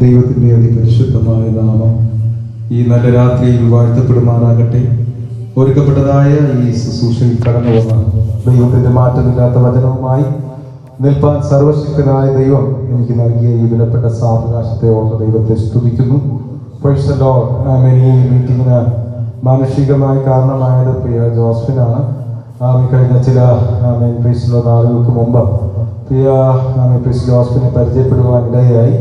ദൈവത്തിൻ്റെ അതിപരിശുദ്ധമായ നാമം ഈ നല്ല രാത്രിയിൽ വാഴ്ത്തപ്പെടുമാറാകട്ടെ. ഒരുക്കപ്പെട്ടതായ ഈ ശുശ്രൂഷയിൽ കടന്നു വന്ന ദൈവത്തിൻ്റെ മാറ്റമില്ലാത്ത വചനവുമായി നിൽപ്പാൻ സർവശക്തനായ ദൈവം എനിക്ക് നൽകിയ ഈ വിലപ്പെട്ട സാവകാശത്തെ ഓർത്ത് ദൈവത്തെ സ്തുതിക്കുന്നു. Price the Lord. ഈ മീറ്റിങ്ങിന് മാനുഷികമായ കാരണമായത് പ്രിയ ജോസ്ഫിനാണ്. കഴിഞ്ഞ ചില നാളുകൾക്ക് മുമ്പ് പ്രിയ ജോസ്ഫിനെ പരിചയപ്പെടുവാൻ ഇടയായി.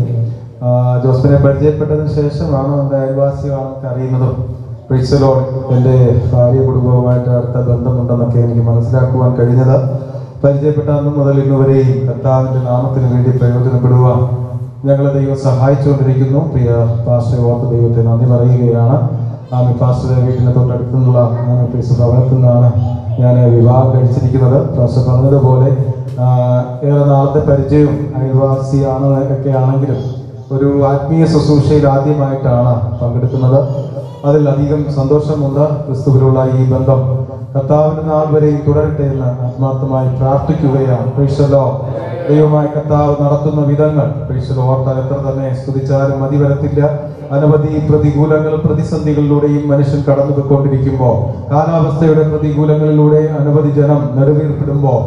ജോസ്ഫിനെ പരിചയപ്പെട്ടതിന് ശേഷമാണ് നമ്മുടെ അയൽവാസികളൊക്കെ അറിയുന്നതും പ്രൈസ് ദി ലോർഡ് എൻ്റെ ഭാര്യ കുടുംബവുമായിട്ട് അടുത്ത ബന്ധമുണ്ടെന്നൊക്കെ എനിക്ക് മനസ്സിലാക്കുവാൻ കഴിഞ്ഞത്. പരിചയപ്പെട്ട അന്ന് മുതൽ ഇന്നുവരെയും കർത്താവിൻ്റെ നാമത്തിന് വേണ്ടി പ്രയോജനപ്പെടുവാൻ ഞങ്ങളെ ദൈവം സഹായിച്ചുകൊണ്ടിരിക്കുന്നു. പ്രിയ പാസ്റ്റർ ഓർത്ത് ദൈവത്തെ നന്ദി പറയുകയാണ്. പാസ്റ്ററുടെ വീട്ടിന് തൊട്ടടുത്തുള്ള ഭവനത്തിൽ നിന്നാണ് ഞാൻ വിവാഹം കഴിച്ചിരിക്കുന്നത്. പാസ്റ്റർ പറഞ്ഞതുപോലെ ഏറെ നാളത്തെ പരിചയവും അയൽവാസിയാണ് ഒക്കെ ആണെങ്കിലും ഒരു ആത്മീയ ശുശ്രൂഷയിൽ ആദ്യമായിട്ടാണ് പങ്കെടുക്കുന്നത്. അതിലധികം സന്തോഷമുണ്ട്. ക്രിസ്തുവിലുള്ള ഈ ബന്ധം കർത്താവിന്റെ നാൾ വരെയും തുടരട്ടെ എന്ന് ആത്മാർത്ഥമായി പ്രാർത്ഥിക്കുകയാണ്. Price the Lord. ദൈവമായ കർത്താവ് നടത്തുന്ന വിധങ്ങൾ പ്രൈസ് ദി ലോർഡ് എത്ര തന്നെ സ്തുതിച്ചാലും മതി വരത്തില്ല. അനവധി പ്രതികൂലങ്ങൾ പ്രതിസന്ധികളിലൂടെയും മനുഷ്യൻ കടന്നു പോയിക്കൊണ്ടിരിക്കുമ്പോൾ, കാലാവസ്ഥയുടെ പ്രതികൂലങ്ങളിലൂടെ അനവധി ജനം നെടുവീർപ്പെടുമ്പോൾ,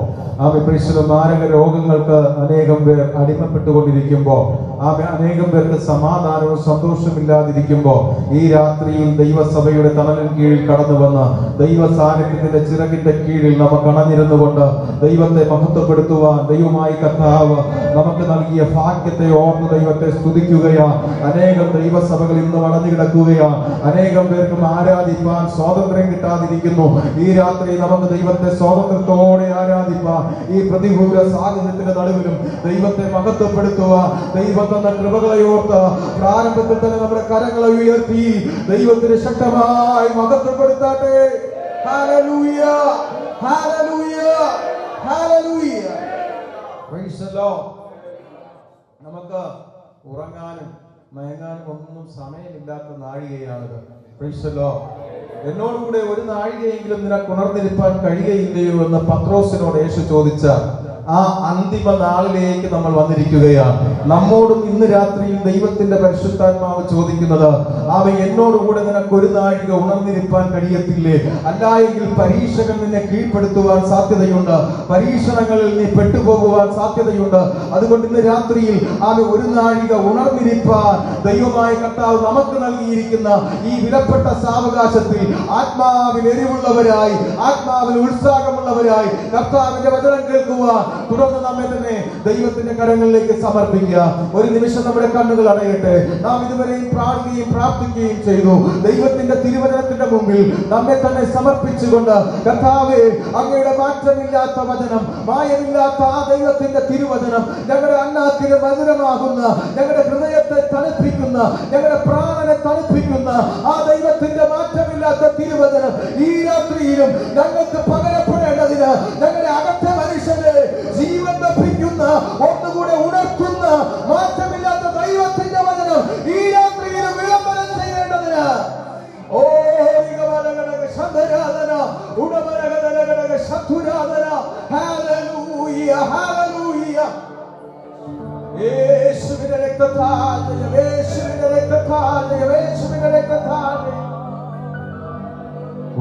മാരക രോഗങ്ങൾക്ക് അനേകം പേർ അടിമപ്പെട്ടുകൊണ്ടിരിക്കുമ്പോൾ, അനേകം പേർക്ക് സമാധാനവും സന്തോഷമില്ലാതിരിക്കുമ്പോൾ, ഈ രാത്രിയിൽ ദൈവസഭയുടെ തണലിൻ കീഴിൽ കടന്നു വന്ന് ദൈവ സാന്നിധ്യത്തിന്റെ ചിറകിന്റെ കീഴിൽ നമുക്ക് അണഞ്ഞിരുന്നു കൊണ്ട് ദൈവത്തെ മഹത്വപ്പെടുത്തുവാൻ ദൈവമായി കർത്താവ് നമുക്ക് നൽകിയ ഭാഗ്യത്തെ ഓർത്ത് ദൈവത്തെ സ്തുതിക്കുകയാണ്. അനേകം ദൈവസഭകൾ ഇന്ന് വളഞ്ഞു കിടക്കുകയാണ്. അനേകം പേർക്കും ആരാധിപ്പാൻ സ്വാതന്ത്ര്യം കിട്ടാതിരിക്കുന്നു. ഈ രാത്രി നമുക്ക് ദൈവത്തെ സ്വാതന്ത്ര്യത്തോടെ ആരാധിപ്പാൻ, ഈ പ്രതികൂല സാഹചര്യത്തിന്റെ നടുവിലും ദൈവത്തെ മഹത്വപ്പെടുത്തുവാൻ, ദൈവം തന്ന കൃപകളെ ഓർത്ത് പ്രാരംഭത്തിൽ തന്നെ നമ്മുടെ കരങ്ങളെ ഉയർത്തി ദൈവത്തിന് ശക്തമായി മഹത്വപ്പെടുത്താട്ടെ. Hallelujah, hallelujah, hallelujah. Praise the Lord. നമുക്ക് ഉറങ്ങാനും മയങ്ങാനും ഒന്നും സമയമില്ലാത്ത നാഴികയാണിത്. Praise the Lord. എന്നോടുകൂടെ ഒരു നാഴികയെങ്കിലും നിനക്ക് ഉണർന്നിരിപ്പാൻ കഴിയുകയില്ലയോ എന്ന് പത്രോസിനോട് യേശു ചോദിച്ച ആ അന്തിമ നാളിലേക്ക് നമ്മൾ വന്നിരിക്കുകയാണ്. നമ്മോടും ഇന്ന് രാത്രിയിൽ ദൈവത്തിന്റെ പരിശുദ്ധാത്മാവ് ചോദിക്കുന്നത്, എന്നോടുകൂടെ നിനക്ക് ഒരു നാഴിക ഉണർന്നിരിപ്പാൻ കഴിയത്തില്ലേ? അല്ലായെങ്കിൽ പരീക്ഷകൾ നിന്നെ കീഴ്പ്പെടുത്തുവാൻ സാധ്യതയുണ്ട്. പരീക്ഷണങ്ങളിൽ നീ പെട്ടുപോകുവാൻ സാധ്യതയുണ്ട്. അതുകൊണ്ട് ഇന്ന് രാത്രിയിൽ ഒരു നാഴിക ഉണർന്നിരിപ്പാൻ ദൈവമായ കർത്താവ് നമുക്ക് നൽകിയിരിക്കുന്ന ഈ വിലപ്പെട്ട സാവകാശത്തിൽ ആത്മാവിൽ എരിവുള്ളവരായി, ആത്മാവിൽ ഉത്സാഹമുള്ളവരായി കർത്താവിന്റെ വചനം കേൾക്കുവാൻ, തുടർന്ന് നമ്മെ തന്നെ ദൈവത്തിന്റെ കരങ്ങളിലേക്ക് സമർപ്പിക്കുക. ഒരു നിമിഷം നമ്മുടെ കണ്ണുകൾ അടയട്ടെ. നാം ഇതുവരെയും പ്രാർത്ഥിക്കുകയും പ്രാർത്ഥിക്കുകയും ചെയ്തു. ദൈവത്തിന്റെ തിരുവചനത്തിന്റെ മുമ്പിൽ നമ്മെ തന്നെ സമർപ്പിച്ചുകൊണ്ട്, കർത്താവേ, അങ്ങയുടെ മാറ്റമില്ലാത്ത വചനം, മായമില്ലാത്ത ആ ദൈവത്തിന്റെ തിരുവചനം ഞങ്ങളുടെ അണ്ണാക്കിന് മധുരമാകുന്ന, ഞങ്ങളുടെ ഹൃദയത്തെ തണുപ്പിക്കുന്ന, ഞങ്ങളുടെ പ്രാണനെ തണുപ്പിക്കുന്ന ആ ദൈവത്തിന്റെ മാറ്റമില്ലാത്ത തിരുവചനം ഈ രാത്രിയിലും ഞങ്ങൾക്ക് പകരപ്പെടേണ്ടതിന് ഞങ്ങളുടെ അകത്തെ മനുഷ്യനെ ജീവൻ ലഭിക്കുന്ന, ഒന്നുകൂടെ ഉണർത്തുന്ന മാറ്റമില്ലാത്ത ദൈവത്തിന്റെ വചനം ഈ രാത്രിയിലും വിളംബരം ചെയ്യേണ്ടതിന് യേശുവിന്റെ രക്തത്താൽ, യേശുവിന്റെ രക്തത്താൽ, യേശുവിന്റെ രക്തത്താൽ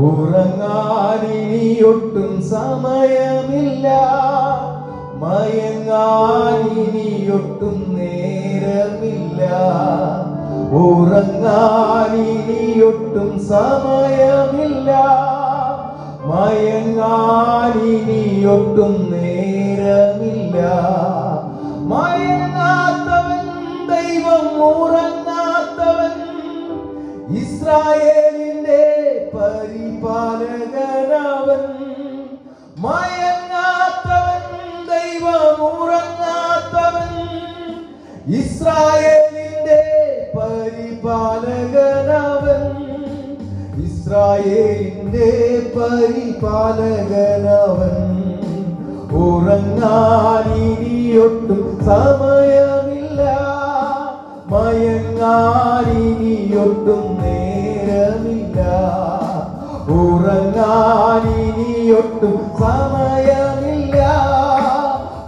ഉറങ്ങാനിനിയൊട്ടും സമയമില്ല, മയങ്ങാനിനിയൊട്ടും നേരമില്ല. ഉറങ്ങാനിനിയൊട്ടും സമയമില്ല, മയങ്ങാനിനിയൊട്ടും നേരമില്ല. മയങ്ങാത്തവൻ ദൈവം, ഉറങ്ങാത്തവൻ ഇസ്രായേലിന്റെ പരിപാലകനവൻ. മയങ്ങാത്തവൻ ദൈവം, ഉറങ്ങാത്തവൻ ഇസ്രായേലിന്റെ പരിപാലകനവൻ. ഇസ്രായേലിന്റെ പരിപാലകനവൻ. ഉറങ്ങാനിനിയൊട്ടും സമയമില്ല, മയങ്ങാനിനിയൊട്ടും നേരമില്ല. ഉറങ്ങാനിനിയൊട്ടും സമയമില്ല,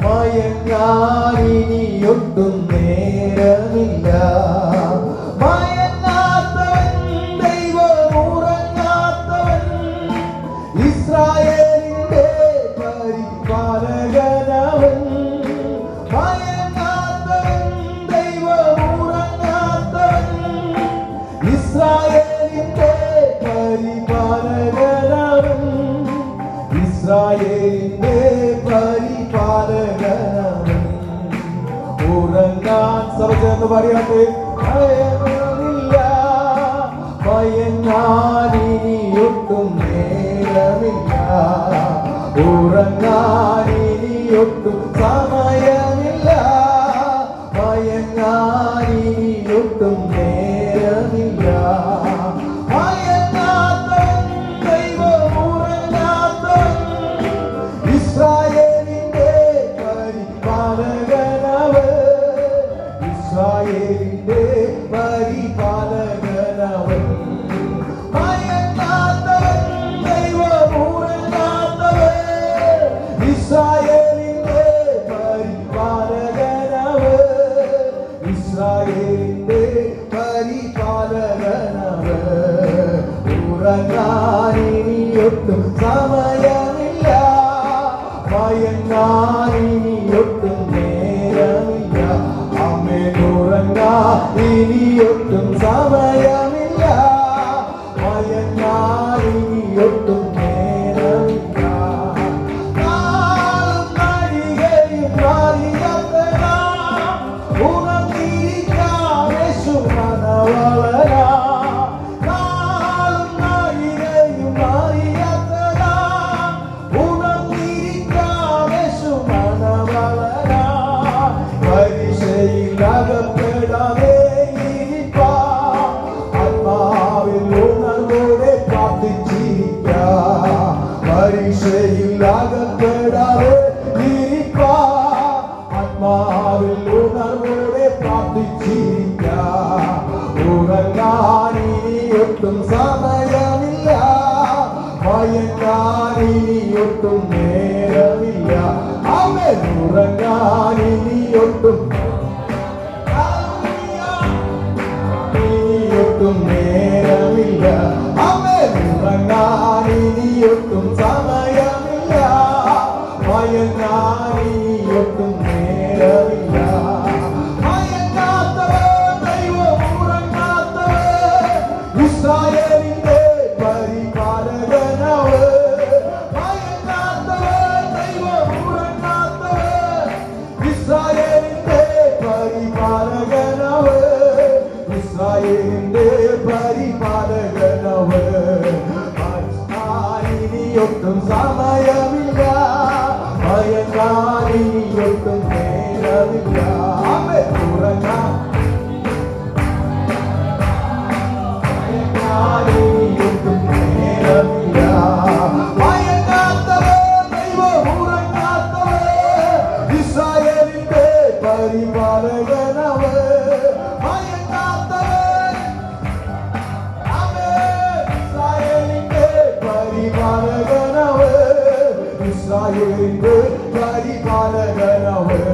മയങ്ങാനിനിയൊട്ടും മയങ്ങാൻ ഇനിയൊട്ടും നേരമില്ല. മയങ്ങാത്തവൻ ദൈവമുറങ്ങാത്തവൻ ഇസ്രായേലിന്റെ പരിപാലകനവൻ. മയങ്ങാത്തവൻ ദൈവമുറങ്ങാത്തവൻ ഇസ്രായേലിന്റെ പരിപാലകനവൻ. ഇസ്രായേലിന്റെ പരിപാലകനവൻ. ഉറങ്ങാൻ സഭ ചേർന്ന് പറയാതെ ഭയമില്ല. മയങ്ങാൻ ഇനിയൊട്ടും നേരമില്ല. ഉറങ്ങാൻ ഇനിയൊട്ടും സമയമില്ല. മയങ്ങാൻ ഇനിയൊട്ടും നേരമില്ല. മയങ്ങാത്തവൻ ദൈവമുറങ്ങാത്തവൻ ഇസ്രായേലിന്റെ പരിപാലകനവൻ. ഇസ്രായേലിന്റെ പരിപാലകനവൻ. മയങ്ങാത്തവൻ ദൈവമുറങ്ങാത്തവൻ ഇസ്രായേലിന്റെ പരിപാലകനവൻ. ഇസ്രായേലിന്റെ പരിപാലകനവൻ. ഉറങ്ങാൻ ഇനിയൊട്ടും സമയമില്ല. മയങ്ങാൻ ഇനിയൊട്ടും നേരമില്ല. ആമേൻ. ഉറങ്ങാൻ ഇനിയൊട്ടും സമയമില്ല. മയങ്ങാൻ ഇനിയൊട്ടും നേരമില്ല. നാളും നാഴികയും മാറിയവനാം. ഉണർന്നിരിക്കാം യേശു മനവളനാം. നാളും നാഴികയും മാറിയവനാം. ഉണർന്നിരിക്കാം യേശു മനവളനാം. പരീക്ഷയിൽ അകപ്പെടാതെ ഇരിപ്പാം. ആത്മാവിൽ ഉണർവോടെ പ്രാർത്ഥിച്ചിരിക്കാം. പരീക്ഷയിൽ അകപ്പെടാതെ ഇരിപ്പാം. ആത്മാവിൽ ഉണർവോടെ പ്രാർത്ഥിച്ചിരിക്കാം. ഉറങ്ങാൻ ഇനിയൊട്ടും സമയമില്ല. മയങ്ങാൻ ഇനിയൊട്ടും നേരമില്ല. ആമേൻ. ഉറങ്ങാൻ ഇനിയൊട്ടും ഇനിയൊട്ടും നേരമില്ല. ആമേൻ. ഉറങ്ങാൻ ഇനിയൊട്ടും സമയമില്ല. മയങ്ങാൻ ഇനിയൊട്ടും നേരമില്ല. മയങ്ങാത്തവൻ ദൈവമുറങ്ങാത്തവൻ ഇസ്രായേലിന്റെ പരിപാലകനവൻ. മയങ്ങാത്തവൻ ദൈവമുറങ്ങാത്തവൻ ഇസ്രായേലിന്റെ പരിപാലകനവൻ. ഇസ്രായേലിന്റെ പരിപാലകനവൻ. ഇനിയൊട്ടും സമയമില്ല. മയങ്ങാൻ ഇനിയൊട്ടും നേരമില്ല. ആമേൻ. ഉറങ്ങാൻ മയങ്ങാൻ ഇനിയൊട്ടും നേരമില്ല. മയങ്ങാത്തവൻ ദൈവമുറങ്ങാത്തവൻ ഇസ്രായേലിന്റെ പരിപാലകനവൻ. മയങ്ങാത്തവൻ ഇസ്രായേലിന്റെ പരിപാലകനവൻ. ഇസ്രായേലിന്റെ പരിപാലകനവൻ.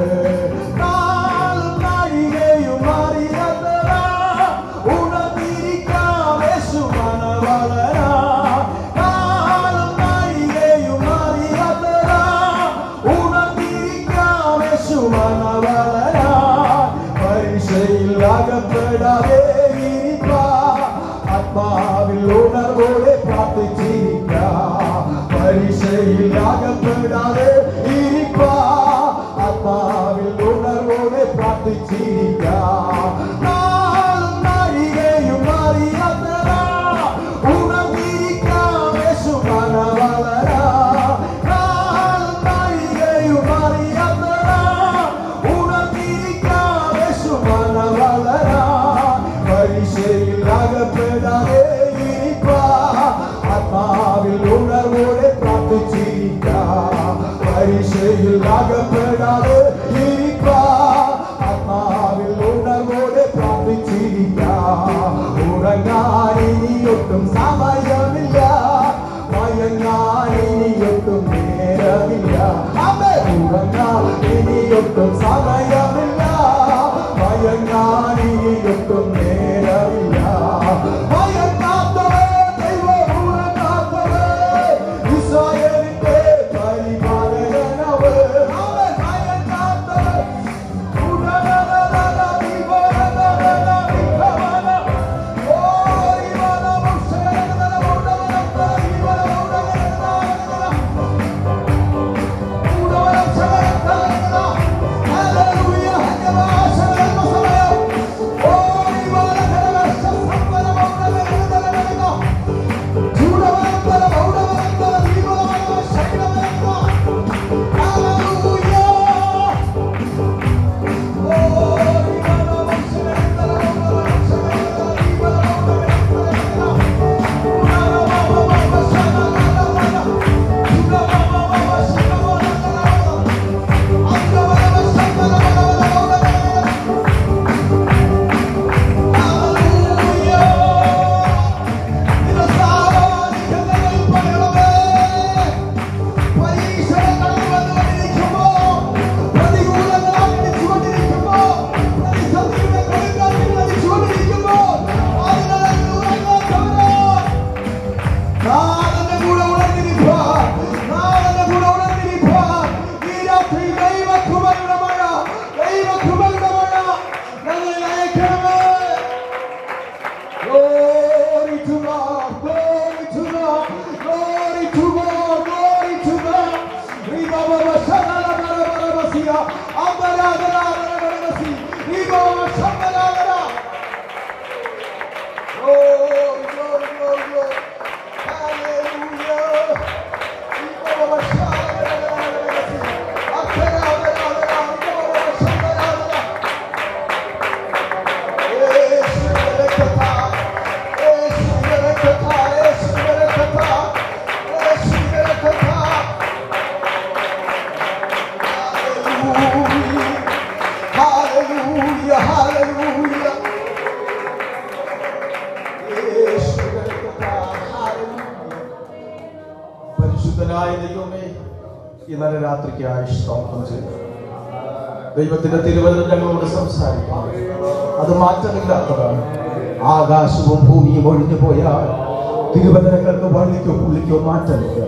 നാളും നാഴികയും മാറിയവനാം. ഉണർന്നിരിക്കാം യേശു മനവളനാം. നാളും നാഴികയും മാറിയവനാം. ഉണർന്നിരിക്കാം യേശു മനവളനാം. പരീക്ഷയിൽ അകപ്പെടാതെ ഇരിപ്പാം. ആത്മാവിൽ ഉണർവോടെ പ്രാർത്ഥിച്ചിരിക്കാം. പരീക്ഷയിൽ അകപ്പെടാതെ ഇരിപ്പാം. ആത്മാവിൽ ഉണർവോടെ പ്രാർത്ഥിച്ചിരിക്കാം. നാളും നാഴികയും മാറിയവനാം. ഉണർന്നിരിക്കാം യേശു മനവളനാം. നാളും നാഴികയും മാറിയവനാം. ഉണർന്നിരിക്കാം യേശു മനവളനാം. പരീക്ഷയിൽ അകപ്പെടാതെ ഇരിപ്പാം. ആത്മാവിൽ ഉണർവോടെ പ്രാർത്ഥിച്ചിരിക്കാം. പരീക്ഷയിൽ അകപ്പെടാതെ ഇരിപ്പാം. ആത്മാവിൽ ഉണർവോടെ പ്രാർത്ഥിച്ചിരിക്കാം. ഉറങ്ങാൻ ഇനിയൊട്ടും സമയമില്ല. മയങ്ങാൻ ഇനിയൊട്ടും നേരമില്ല. ആമേൻ. ഉറങ്ങാൻ ഇനിയൊട്ടും സമയമില്ല, മയങ്ങാനിയൊട്ടും നേരമില്ല. മയങ്ങാത്തവേ, ദൈവം ഉറങ്ങാത്തവേ, ഇസ്രായേലിന്റെ പരിപാലകനവേ. അവൻ മയങ്ങാത്തവേ. പരിശുദ്ധനായ ദൈവമേ, ഈ നല്ല രാത്രിക്കായി സ്തോത്രം ചെയ്യുന്നു. ദൈവത്തിന്റെ തിരുവചനം ഞങ്ങളോട് സംസാരിക്കാം. അത് മാറ്റമില്ലാത്തതാണ്. ആകാശവും ഭൂമിയും ഒഴിഞ്ഞു പോയാൽ തിരുവചനങ്ങൾക്ക് വള്ളിക്കോ പുള്ളിക്കോ മാറ്റമില്ല.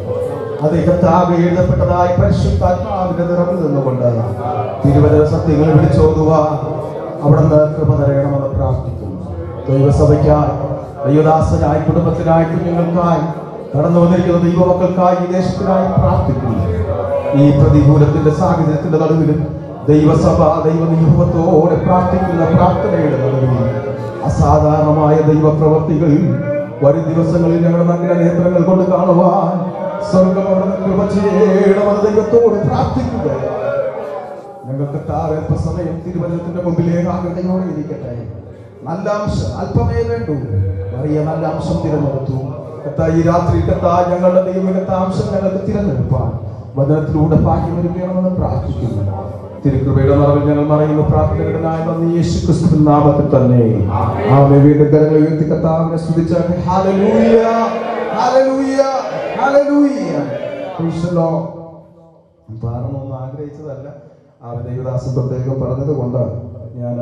അത് കർത്താവ് എഴുതപ്പെട്ടതായി പരിശുദ്ധാത്മാവിന്റെ നിറവിൽ നിന്നുകൊണ്ട് തിരുവചന സത്യങ്ങൾ വിളിച്ചോതുവാൻ അവിടുന്ന് കൃപ തരയണമെന്ന് പ്രാർത്ഥിക്കുന്നു. ദൈവസഭയ്ക്കായി, ദൈവദാസനായി, കുടുംബത്തിനായി, കുഞ്ഞുങ്ങൾക്കായി, കടന്നു വന്നിരിക്കുന്ന ദൈവമക്കൾക്കായി, ഈ ദേശത്തിനായി പ്രാർത്ഥിക്കുന്നു. ഈ പ്രതികൂലത്തിന്റെ സാഹചര്യത്തിന്റെ നടുവിലും ദൈവസഭ ദൈവനിയോഗത്തോടെ പ്രാർത്ഥിക്കുന്ന പ്രാർത്ഥനയുടെ നടുവിൽ അസാധാരണമായ ദൈവപ്രവർത്തികൾ വരും ദിവസങ്ങളിൽ ഞങ്ങളുടെ നല്ല നേത്രങ്ങൾ കൊണ്ട് കാണുവാൻ സ്വർഗം അവിടുന്ന് കൃപ ചെയ്യണമെന്ന് ദൈവത്തോട് പ്രാർത്ഥിക്കുക. ഞങ്ങൾക്ക് അല്പസമയം തിരുവചനത്തിന്റെ മുമ്പിൽ ഏകാഗ്രതയോടെ ഇരിക്കട്ടെ. നല്ല അംശം അല്പമേ വേണ്ടൂ, വലിയ നല്ല അംശം തിരഞ്ഞെടുത്തു. ഈ രാത്രി ഞങ്ങളുടെ ദൈവമികത്ത അംശം ഞങ്ങൾക്ക് തിരഞ്ഞെടുപ്പാൻ വചനത്തിലൂടെ ഭാഗ്യമൊരുക്കണമെന്ന് പ്രാർത്ഥിക്കുന്നു. തിരുകൃപയുടെ നിറവിൽ ഞങ്ങൾ മറയുന്ന പ്രാർത്ഥനകളുടെ നന്ദി യേശുക്രിസ്തുവിൻ നാമത്തിൽ തന്നെ. ആമേൻ. വീണ്ടും കരങ്ങൾ ഉയർത്തി കർത്താവിനെ സ്തുതിച്ചാട്ടെ. Hallelujah, hallelujah, hallelujah. Praise the Lord. പാടണമെന്ന് ആഗ്രഹിച്ചതല്ല, ആ ദൈവദാസൻ പ്രത്യേകം പറഞ്ഞതുകൊണ്ട് ഞാൻ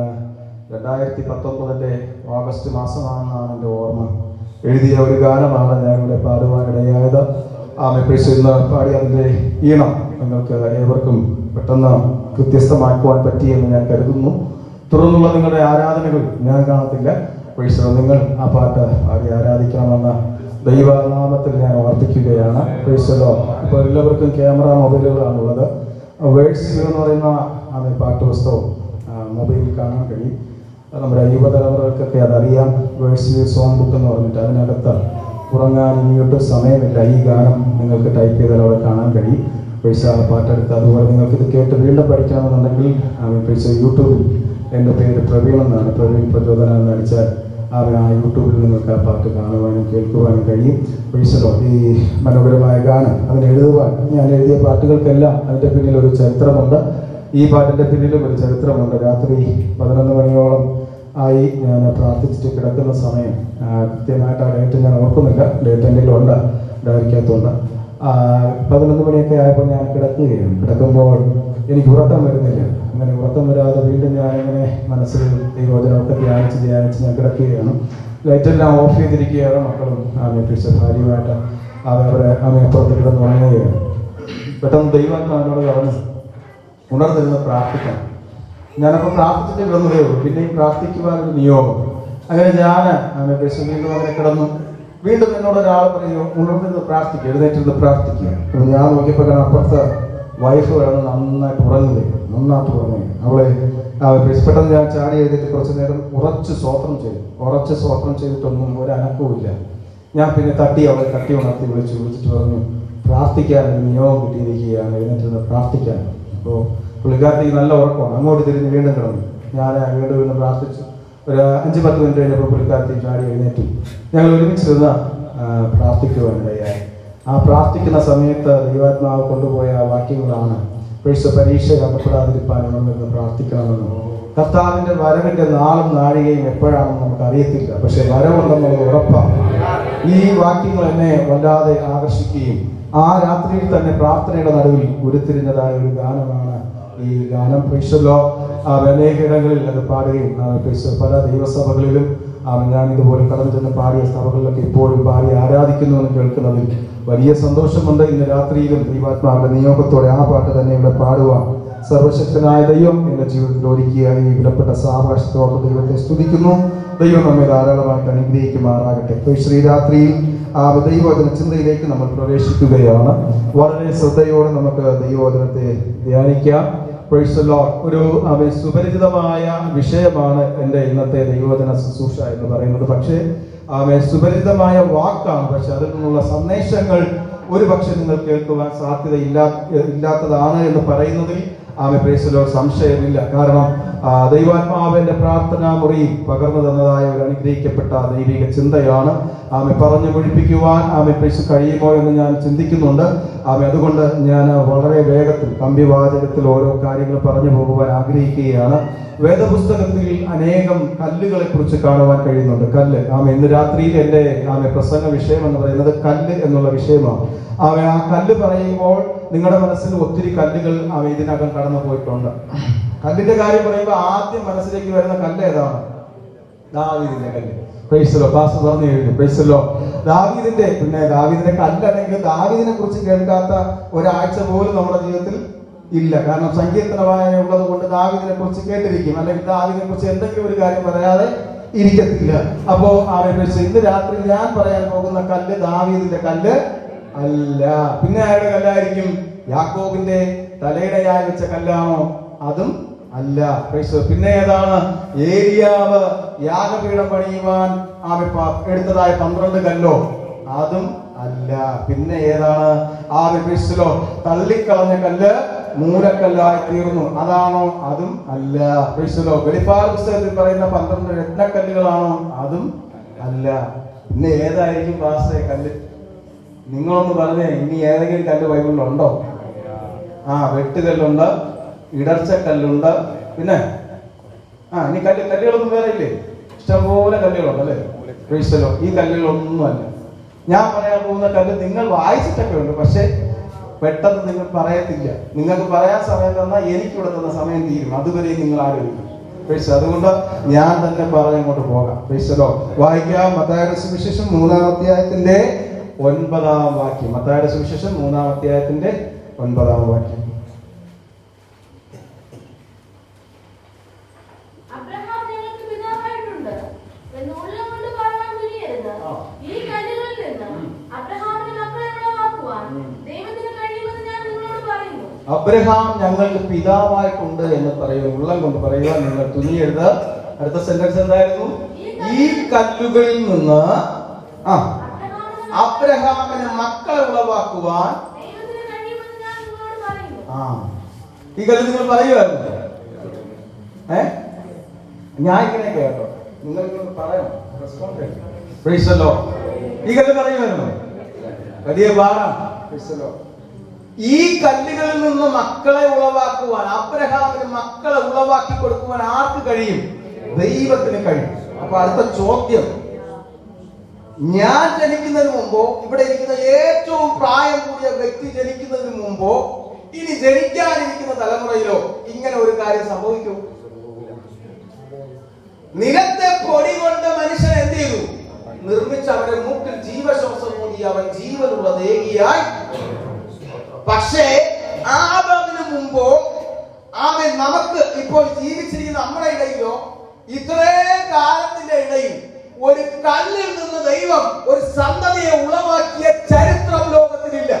2019 ഓഗസ്റ്റ് മാസമാണെന്നാണ് എൻ്റെ ഓർമ്മ. എഴുതിയ ഒരു ഗാനമാണ് ഞാൻ ഇവിടെ പാടുവാനിടയായത്. ഇന്ന് പാടി അതിൻ്റെ ഈണം നിങ്ങൾക്ക് ഏവർക്കും പെട്ടെന്ന് കൃത്യസ്ഥമാക്കുവാൻ പറ്റിയെന്ന് ഞാൻ കരുതുന്നു. തുടർന്നുള്ള നിങ്ങളുടെ ആരാധനകൾ ഞാൻ കാണത്തില്ല. നിങ്ങൾ ആ പാട്ട് പാടി ആരാധിക്കണമെന്ന് ദൈവനാമത്തിൽ ഞാൻ ഓർപ്പിക്കുകയാണ്. ഇപ്പോൾ എല്ലാവർക്കും ക്യാമറ മൊബൈലുകളാണുള്ളത്. വേഴ്സ് എന്ന് പറയുന്ന പാട്ട് പുസ്തകം മൊബൈലിൽ കാണാൻ കഴിയും. നമ്മുടെ യുവതലമുറകൾക്കൊക്കെ അതറിയാം. വേഴ്സ് സോങ് ബുക്ക് എന്ന് പറഞ്ഞിട്ട് അതിനകത്ത് ഉറങ്ങാൻ ഇനിയൊട്ടും സമയമില്ല. ഈ ഗാനം നിങ്ങൾക്ക് ടൈപ്പ് ചെയ്താൽ അവിടെ കാണാൻ കഴിയും. പാട്ടെടുത്ത് അതുപോലെ നിങ്ങൾക്ക് ഇത് കേട്ട് വീണ്ടും പഠിക്കണമെന്നുണ്ടെങ്കിൽ യൂട്യൂബിൽ എൻ്റെ പേര് പ്രവീൺ എന്നാണ്. പ്രവീൺ പ്രചോദനം എന്ന് അടിച്ചാൽ ആ യൂട്യൂബിൽ നിങ്ങൾക്ക് ആ പാട്ട് കാണുവാനും കേൾക്കുവാനും കഴിയും. ഈ മനോഹരമായ ഗാനം അതിനെഴുതുവാൻ ഞാൻ എഴുതിയ പാട്ടുകൾക്കെല്ലാം അതിൻ്റെ പിന്നിൽ ഒരു ചരിത്രമുണ്ട്. ഈ പാട്ടിൻ്റെ പിന്നിലും ഒരു ചരിത്രമുണ്ട്. രാത്രി 11 മണിയോളം ആയി ഞാൻ പ്രാർത്ഥിച്ചിട്ട് കിടക്കുന്ന സമയം, കൃത്യമായിട്ട് ആ ഡേറ്റ് ഞാൻ ഓർക്കുന്നില്ല, ഡേറ്റ് എന്തെങ്കിലും ഉണ്ട് ഡയറിക്കകത്തുണ്ട്. 11 മണിയൊക്കെ ആയപ്പോൾ ഞാൻ കിടക്കുകയാണ്. കിടക്കുമ്പോൾ എനിക്ക് ഉറക്കം വരുന്നില്ല. അങ്ങനെ ഉറക്കം വരാതെ വീണ്ടും ഞാൻ ഇങ്ങനെ മനസ്സിൽ ദൈവവചനമൊക്കെ ധ്യാനിച്ച് ഞാൻ കിടക്കുകയാണ്. ലൈറ്റെല്ലാം ഓഫ് ചെയ്തിരിക്കുകയാണ്. മക്കളും പിടിച്ച ഭാര്യയുമായിട്ട് അവരെ അപ്പുറത്ത് കിടന്ന് ഉറങ്ങുകയാണ്. പെട്ടെന്ന് ദൈവാത്മാവിനോട് പറഞ്ഞു, ഉണർന്നിരുന്ന് പ്രാർത്ഥിക്കണം. ഞാനപ്പോൾ പ്രാർത്ഥിച്ചിട്ട് കിടന്നതേ ഉള്ളൂ. പിന്നെയും പ്രാർത്ഥിക്കുവാനൊരു നിയോഗം. അങ്ങനെ ഞാൻ വീണ്ടും അങ്ങനെ കിടന്നു. വീണ്ടും എന്നോട് ഒരാൾ പറയുന്നു, ഉണർന്നിരുന്ന് പ്രാർത്ഥിക്കുക, എഴുന്നേറ്റിരുന്ന് പ്രാർത്ഥിക്കുക. അപ്പോൾ ഞാൻ നോക്കിയപ്പോൾ അപ്പുറത്ത് വൈഫ് കിടന്ന് നന്നായിട്ട് ഉറങ്ങുകയും അവളെ പെട്ടെന്ന് ഞാൻ ചാടി എഴുതിയിട്ട് കുറച്ച് നേരം ഉറച്ച് സ്വോത്രം ചെയ്തിട്ടൊന്നും ഒരു അനക്കവുമില്ല. ഞാൻ പിന്നെ അവളെ തട്ടി ഉണർത്തി വിളിച്ചിട്ട് പറഞ്ഞു, പ്രാർത്ഥിക്കാൻ ഒരു നിയോഗം കിട്ടിയിരിക്കുകയാണ്, എഴുന്നേറ്റിരുന്ന് പ്രാർത്ഥിക്കാൻ. അപ്പോൾ പുള്ളിക്കാരത്തേക്ക് നല്ല ഉറക്കമാണ്. അങ്ങോട്ട് തിരിഞ്ഞ് വീണ്ടും കിടന്നു. ഞാൻ വീണ്ടും പ്രാർത്ഥിച്ചു. ഒരു 5-10 മിനിറ്റ് കഴിഞ്ഞപ്പോൾ പുള്ളിക്കാരത്തേക്ക് ചാടി എഴുന്നേറ്റു. ഞങ്ങൾ ഒരുമിച്ചിരുന്ന് പ്രാർത്ഥിക്കുവാനിടയായി. ആ പ്രാർത്ഥിക്കുന്ന സമയത്ത് ദൈവാത്മാവ് കൊണ്ടുപോയ വാക്യങ്ങളാണ്, പരീക്ഷ അകപ്പെടാതിരിക്കാൻ ഉണർന്നിരുന്ന് പ്രാർത്ഥിക്കണമെന്ന്. കർത്താവിന്റെ വരവിന്റെ നാളും നാഴികയും എപ്പോഴാണെന്ന് നമുക്ക് അറിയത്തില്ല, പക്ഷെ വരവുണ്ടെന്നുള്ളത് ഉറപ്പാണ്. ഈ വാക്യങ്ങൾ എന്നെ വല്ലാതെ ആകർഷിക്കുകയും ആ രാത്രിയിൽ തന്നെ പ്രാർത്ഥനയുടെ നടുവിൽ ഉരുത്തിരിഞ്ഞതായ ഒരു ഗാനമാണ് ഈ ഗാനം. പ്രൈസല്ലോ അനേകങ്ങളിൽ അത് പാടുകയും പല ദൈവസഭകളിലും ഞാൻ ഇതുപോലെ കടന്നു ചെന്ന് പാടിയ സഭകളിലൊക്കെ ഇപ്പോഴും പാടി ആരാധിക്കുന്നു എന്ന് കേൾക്കുന്നതിൽ വലിയ സന്തോഷമുണ്ട്. ഇന്ന് രാത്രിയിലും ദൈവാത്മാവിന്റെ നിയോഗത്തോടെ ആ പാട്ട് തന്നെ ഇവിടെ പാടുവാൻ സർവശക്തനായ ദൈവം എന്റെ ജീവിതത്തിൽ ഒരുക്കിയ ഈ വിലപ്പെട്ട സാവകാശത്തോടെ ദൈവത്തെ സ്തുതിക്കുന്നു. ദൈവം നമ്മെ ധാരാളമായിട്ട് അനുഗ്രഹിക്കുമാറാകട്ടെ. ഇപ്പോൾ ശ്രീരാത്രിയിൽ ആ ദൈവവചന ചിന്തയിലേക്ക് നമ്മൾ പ്രവേശിക്കുകയാണ്. വളരെ ശ്രദ്ധയോടെ നമുക്ക് ദൈവവചനത്തെ ധ്യാനിക്കാം. ഒരു സുപരിചിതമായ വിഷയമാണ് എൻ്റെ ഇന്നത്തെ ദൈവവചന ശുശ്രൂഷ എന്ന് പറയുന്നത്. പക്ഷേ സുപരിചിതമായ വാക്കാണ്, പക്ഷെ അതിൽ നിന്നുള്ള സന്ദേശങ്ങൾ ഒരു പക്ഷെ നിങ്ങൾ കേൾക്കുവാൻ ഇല്ലാത്തതാണ് എന്ന് പറയുന്നതിൽ സംശയമില്ല. കാരണം ദൈവാത്മാവിന്റെ പ്രാർത്ഥനാ മുറിയിൽ പകർന്നു തന്നതായ ഒരു അനുഗ്രഹിക്കപ്പെട്ട ദൈവിക ചിന്തയാണ്. പറഞ്ഞു മുഴിപ്പിക്കുവാൻ കഴിയുമോ എന്ന് ഞാൻ ചിന്തിക്കുന്നുണ്ട്. അതുകൊണ്ട് ഞാൻ വളരെ വേഗത്തിൽ കമ്പിവാചകത്തിൽ ഓരോ കാര്യങ്ങൾ പറഞ്ഞു പോകുവാൻ ആഗ്രഹിക്കുകയാണ്. വേദപുസ്തകത്തിൽ അനേകം കല്ലുകളെ കുറിച്ച് കാണുവാൻ കഴിയുന്നുണ്ട്. കല്ല് ഇന്ന് രാത്രിയിൽ എൻ്റെ പ്രസംഗ വിഷയം എന്ന് പറയുന്നത് കല്ല് എന്നുള്ള വിഷയമാണ്. ആ കല്ല് പറയുമ്പോൾ നിങ്ങളുടെ മനസ്സിൽ ഒത്തിരി കല്ലുകൾ ഇതിനകം കടന്നു പോയിട്ടുണ്ട്. കല്ലിന്റെ കാര്യം പറയുമ്പോൾ ആദ്യം മനസ്സിലേക്ക് വരുന്ന കല്ല് ഏതാണ്? ദാവീദിന്റെ കല്ല്. പ്രൈസലോ പാസ്റ്റർ പറഞ്ഞു കഴിഞ്ഞു. പ്രൈസലോ ദാവീദിന്റെ കല്ലല്ലെങ്കിൽ ദാവീദിനെ കുറിച്ച് കേൾക്കാത്ത ഒരാഴ്ച പോലും നമ്മുടെ ജീവിതത്തിൽ ഇല്ല. കാരണം സങ്കീർത്തന വായന ഉള്ളത് കൊണ്ട് ദാവീദിനെ കുറിച്ച് കേട്ടിരിക്കും, അല്ലെങ്കിൽ ദാവീദിനെ കുറിച്ച് എന്തെങ്കിലും ഒരു കാര്യം പറയാതെ ഇരിക്കത്തില്ല. അപ്പോ ഇന്ന് രാത്രി ഞാൻ പറയാൻ പോകുന്ന കല്ല് ദാവീദിന്റെ കല്ല് അല്ല. പിന്നെ ആരുടെ കല്ലായിരിക്കും? യാക്കോബിന്റെ തലയിടയായി വെച്ച കല്ലാണോ? അതും അല്ല. പിന്നെ ഏതാണ്? ഏലിയാവ് യാഗപീഠം പണിയുവാൻ എടുത്തതായ 12 കല്ലോ? അതും അല്ല. പിന്നെ ഏതാണ്? തള്ളിക്കളഞ്ഞ കല്ല് മൂലക്കല്ലായി തീർന്നു, അതാണോ? അതും അല്ല. വെളിപ്പാട് പുസ്തകത്തിൽ പറയുന്ന 12 രത്നക്കല്ലുകളാണോ? അതും അല്ല. പിന്നെ ഏതായിരിക്കും പാസ്റ്റേ കല്ല്? നിങ്ങളൊന്ന് പറഞ്ഞേ, ഇനി ഏതെങ്കിലും കല്ല് ബൈബിളിലുണ്ടോ? വെട്ടുകല്ലുണ്ട്, ഇടർച്ചക്കല്ലുണ്ട്, പിന്നെ ഇനി കല്ലുകളൊന്നും വേറെ ഇല്ലേ? ഇഷ്ടംപോലെ കല്ലുകളുണ്ട് അല്ലേ? ഈ കല്ലുകളൊന്നും അല്ല. ഞാൻ പറയാൻ പോകുന്ന കല്ല് നിങ്ങൾ വായിച്ചിട്ടൊക്കെ ഉണ്ട്, പക്ഷെ പെട്ടെന്ന് നിങ്ങൾ പറയത്തില്ല. നിങ്ങൾക്ക് പറയാൻ സമയം തന്നാൽ എനിക്കിവിടെ തന്ന സമയം തീരും, അതുവരെ നിങ്ങൾ ആലോചിക്കും. അതുകൊണ്ട് ഞാൻ തന്നെ പറഞ്ഞങ്ങോട്ട് പോകാം. വായിക്കാം. മത്തായിയുടെ സുവിശേഷം 3-ാം അധ്യായത്തിന്റെ 9-ാം വാക്യം. മത്തായിയുടെ സുവിശേഷം 3-ാം അധ്യായത്തിന്റെ 9-ാം വാക്യം. അബ്രഹാം ഞങ്ങൾക്ക് പിതാവായിട്ടുണ്ട് എന്ന് പറയുക, ഉള്ളം കൊണ്ട് പറയുക നിങ്ങൾ തുനിയരുത്. അടുത്ത സെന്റൻസ് എന്തായിരുന്നു? ഈ കല്ലുകളിൽ നിന്ന് അബ്രഹാമിന് മക്കളെ ഉളവാക്കുവാൻ. ഈ കല്ല് നിങ്ങൾ പറയുമായിരുന്നു? ഞാൻ ഇങ്ങനെ കേട്ടോ, നിങ്ങൾ പറയണം. ഈ കല്ല് പറയുമായിരുന്നു? വലിയ പാടാണ്. ഈ കല്ലുകളിൽ നിന്ന് മക്കളെ ഉളവാക്കുവാൻ, അബ്രഹാമിന് മക്കളെ ഉളവാക്കി കൊടുക്കുവാൻ ആർക്ക് കഴിയും? ദൈവത്തിന് കഴിയും. അപ്പൊ അടുത്ത ചോദ്യം, ഞാൻ ജനിക്കുന്നതിന് മുമ്പോ, ഇവിടെ ഇരിക്കുന്ന ഏറ്റവും പ്രായം കൂടിയ വ്യക്തി ജനിക്കുന്നതിന് മുമ്പോ ഇനി ജനിക്കാനിരിക്കുന്ന തലമുറയിലോ ഇങ്ങനെ ഒരു കാര്യം സംഭവിക്കൂ? നിലത്തെ പൊടി കൊണ്ട് മനുഷ്യൻ എന്ത് ചെയ്തു? നിർമ്മിച്ച് അവന്റെ മൂക്കിൽ ജീവശ്വാസം കൂടി അവൻ ജീവനുള്ള ദേഹിയായി. പക്ഷേ ആദാമിന് മുമ്പോ അവൻ നമുക്ക് ഇപ്പോൾ ജീവിച്ചിരിക്കുന്ന നമ്മുടെ ഇടയിലോ ഇത്രയും കാലത്തിന്റെ ഇടയിൽ ഒരു കല്ലിൽ നിന്ന് ദൈവം ഒരു സന്തതിയെ ഉളവാക്കിയ ചരിത്രം ലോകത്തിലില്ല.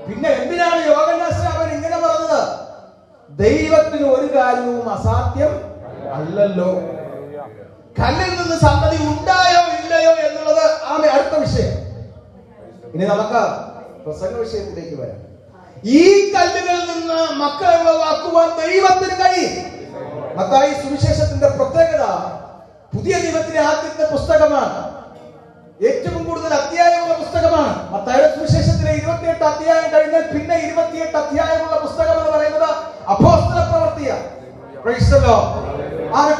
പിന്നെ എന്തിനാണ് യോഹന്നാൻ ഇങ്ങനെ പറഞ്ഞത്? ദൈവത്തിന് ഒരു കാര്യവും അസാധ്യം അല്ലല്ലോ. കല്ലിൽ നിന്ന് സന്തതി ഉണ്ടായോ ഇല്ലയോ എന്നുള്ളത് അടുത്ത വിഷയം. ഇനി നമുക്ക് പ്രസംഗ വിഷയത്തിലേക്ക് വരാം. ഈ കല്ലുകളിൽ നിന്ന് മക്കളെ ഉളവാക്കുവാൻ ദൈവത്തിന് കഴിയും. മത്തായി സുവിശേഷത്തിന്റെ പ്രത്യേകത പുതിയ നിയമത്തിലെ ആദ്യത്തെ പുസ്തകമാണ്. ഏറ്റവും കൂടുതൽ അധ്യായമുള്ള പുസ്തകമാണ്. മത്തായിയുടെ സുവിശേഷത്തിലെ 28 അധ്യായം കഴിഞ്ഞാൽ പിന്നെ 28 അധ്യായമുള്ള പുസ്തകം എന്ന് പറയുന്നത് അപ്പോസ്തല പ്രവൃത്തിയാണ്.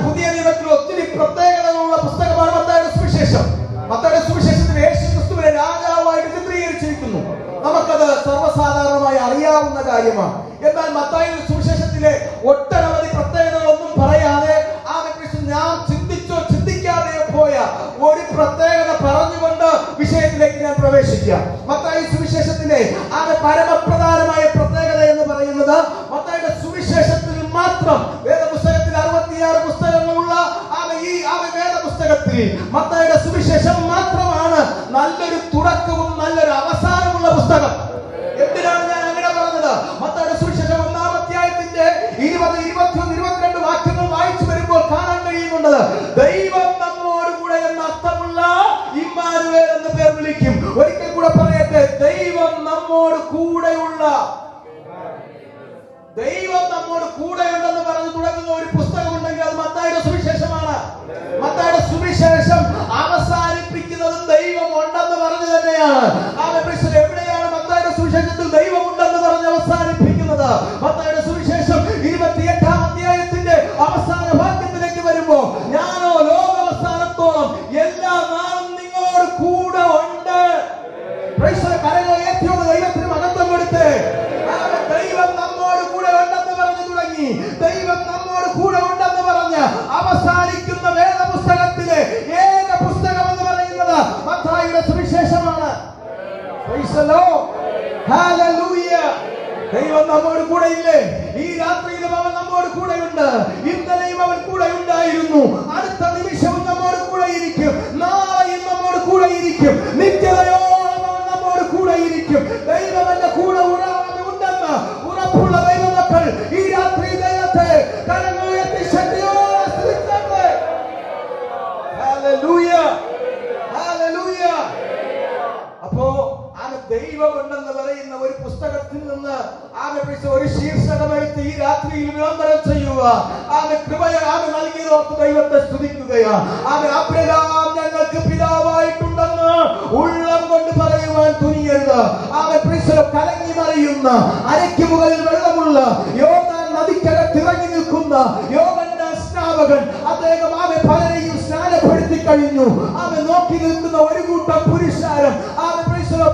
പുതിയ നിയമത്തിൽ ഒത്തിരി പ്രത്യേകതകളുള്ള പുസ്തകമാണ് മത്തായിയുടെ സുവിശേഷം. മത്തായിയുടെ സുവിശേഷത്തിൽ യേശു ക്രിസ്തുവിനെ രാജാവായിട്ട് ചിത്രീകരിച്ചിരിക്കുന്നു. നമുക്കത് സർവ്വസാധാരണമായി അറിയാവുന്ന കാര്യമാണ്. എന്നാൽ മത്തായിയുടെ സുവിശേഷത്തിലെ ഒട്ടനവധി പ്രത്യേകതകളൊന്നും പറയാതെ ഞാൻ ചിന്തിക്കാതെ പോയ ഒരു പ്രത്യേകത പറഞ്ഞുകൊണ്ട് വിഷയത്തിലേക്ക് ഞാൻ പ്രവേശിക്കാം. മത്തായി സുവിശേഷത്തിലെ പരമപ്രധാനമായ പ്രത്യേകത എന്ന് പറയുന്നത് മത്തായിയുടെ സുവിശേഷത്തിൽ മാത്രം, വേദപുസ്തകത്തിൽ 66 പുസ്തകങ്ങളുള്ള ഈ വേദപുസ്തകത്തിൽ മത്തായിയുടെ സുവിശേഷം മാത്രമാണ് നല്ലൊരു തുടക്കവും നല്ലൊരു അവസാനമുള്ള പുസ്തകം. എന്തിനാണ് ഞാൻ അങ്ങനെ പറഞ്ഞത്? മത്തായിയുടെ സുവിശേഷം 1-ാം അധ്യായത്തിന്റെ 20, 21, 22 വാക്യങ്ങൾ വായിച്ചു വരുമ്പോൾ കാണാൻ കഴിയുന്നുണ്ട്. ദൈവം നമ്മോട് കൂടെ എന്ന അർത്ഥമുള്ള ഇമ്മാനുവേൽ എന്ന് പേർ വിളിക്കും. ഒരിക്കൽ കൂടെ പറയട്ടെ, ദൈവം നമ്മോട് കൂടെയുള്ള, ദൈവം നമ്മോട് കൂടെയുണ്ടെന്ന് പറഞ്ഞു തുടങ്ങുന്ന ഒരു പുസ്തകം ഉണ്ടെങ്കിൽ അത് മത്തായിയുടെ സുവിശേഷമാണ്. മത്തായിയുടെ സുവിശേഷം അവസാനിപ്പിക്കുന്നതും ദൈവം ഉണ്ടെന്ന് പറഞ്ഞു തന്നെയാണ്. എവിടെയാണ് മത്തായിയുടെ സുവിശേഷത്തിൽ ദൈവം ഉണ്ടെന്ന് പറഞ്ഞ് അവസാനിപ്പിക്കുന്നത്? മത്തായിയുടെ സുവിശേഷം 28-ാം അധ്യായത്തിന്റെ അവസാന വാക്യത്തിലേക്ക് വരുമ്പോ, ഞാനോ ലോകാവസാനത്തോളം എല്ലാ നാളും നിങ്ങളോട് കൂടെ ഉണ്ട്. കരങ്ങൾ ഏറ്റവും ദൈവത്തിന് മഹത്വം കൊടുത്ത് ദൈവം നമ്മോട് കൂടെ ഉണ്ടെന്ന് പറഞ്ഞു തുടങ്ങി. ദൈവം നമ്മോട് കൂടെ ഉണ്ടെന്ന് പറഞ്ഞ് അവസാനിക്കുന്ന വേദപുസ്തകത്തിലെ ഏക പുസ്തകം എന്ന് പറയുന്നത് മത്തായിയുടെ സുവിശേഷമാണ്. ദൈവം നമ്മോട് കൂടെ ഇല്ലേ? ഈ രാത്രിയിലും അവൻ നമ്മോട് കൂടെയുണ്ട്. ഇന്നലെയും അവൻ കൂടെ ഉണ്ടായിരുന്നു. അടുത്ത നിമിഷവും നമ്മോട് കൂടെ ഇരിക്കും. നാളെയും നമ്മോട് കൂടെ ഇരിക്കും. നിത്യതയോളം അവൻ നമ്മോട് കൂടെ ഇരിക്കും. ദൈവം എന്റെ കൂടെ ഉണ്ടെന്ന് ഉറപ്പുള്ള ദൈവമക്കൾ ഈ രാത്രി ദൈവത്തെ കരങ്ങൾ ഉയർത്തി ശക്തിയോടെ സ്തുതിക്കട്ടെ. Hallelujah, hallelujah. അപ്പോ ദൈവമുണ്ടെന്ന് പറയുന്ന ഒരു പുസ്തകത്തിൽ നിന്ന് ഒരു ശീർഷകമെടുത്ത് ഈ രാത്രിയിൽ വിളംബരം ചെയ്യുക. കൃപയെ നൽകിയതോർത്ത് ദൈവത്തെ സ്തുതിക്കുകയാണ്. അബ്രഹാം ഞങ്ങൾക്ക് പിതാവായിട്ടുണ്ടെന്ന് ഉള്ളം കൊണ്ട് പറയുവാൻ തുനിയരുത്. കലങ്ങി മറിയുന്ന, അരയ്ക്ക് മുകളിൽ വെള്ളമുള്ള, യോർദാൻ നദിക്കകത്ത് ഇറങ്ങി നിൽക്കുന്ന യോഹന്നാൻ സ്നാപകൻ അദ്ദേഹം പലരെയും സ്നാനപ്പെടുത്തി കഴിഞ്ഞു. നോക്കി നിൽക്കുന്ന ഒരു കൂട്ടം പുരുഷാരം,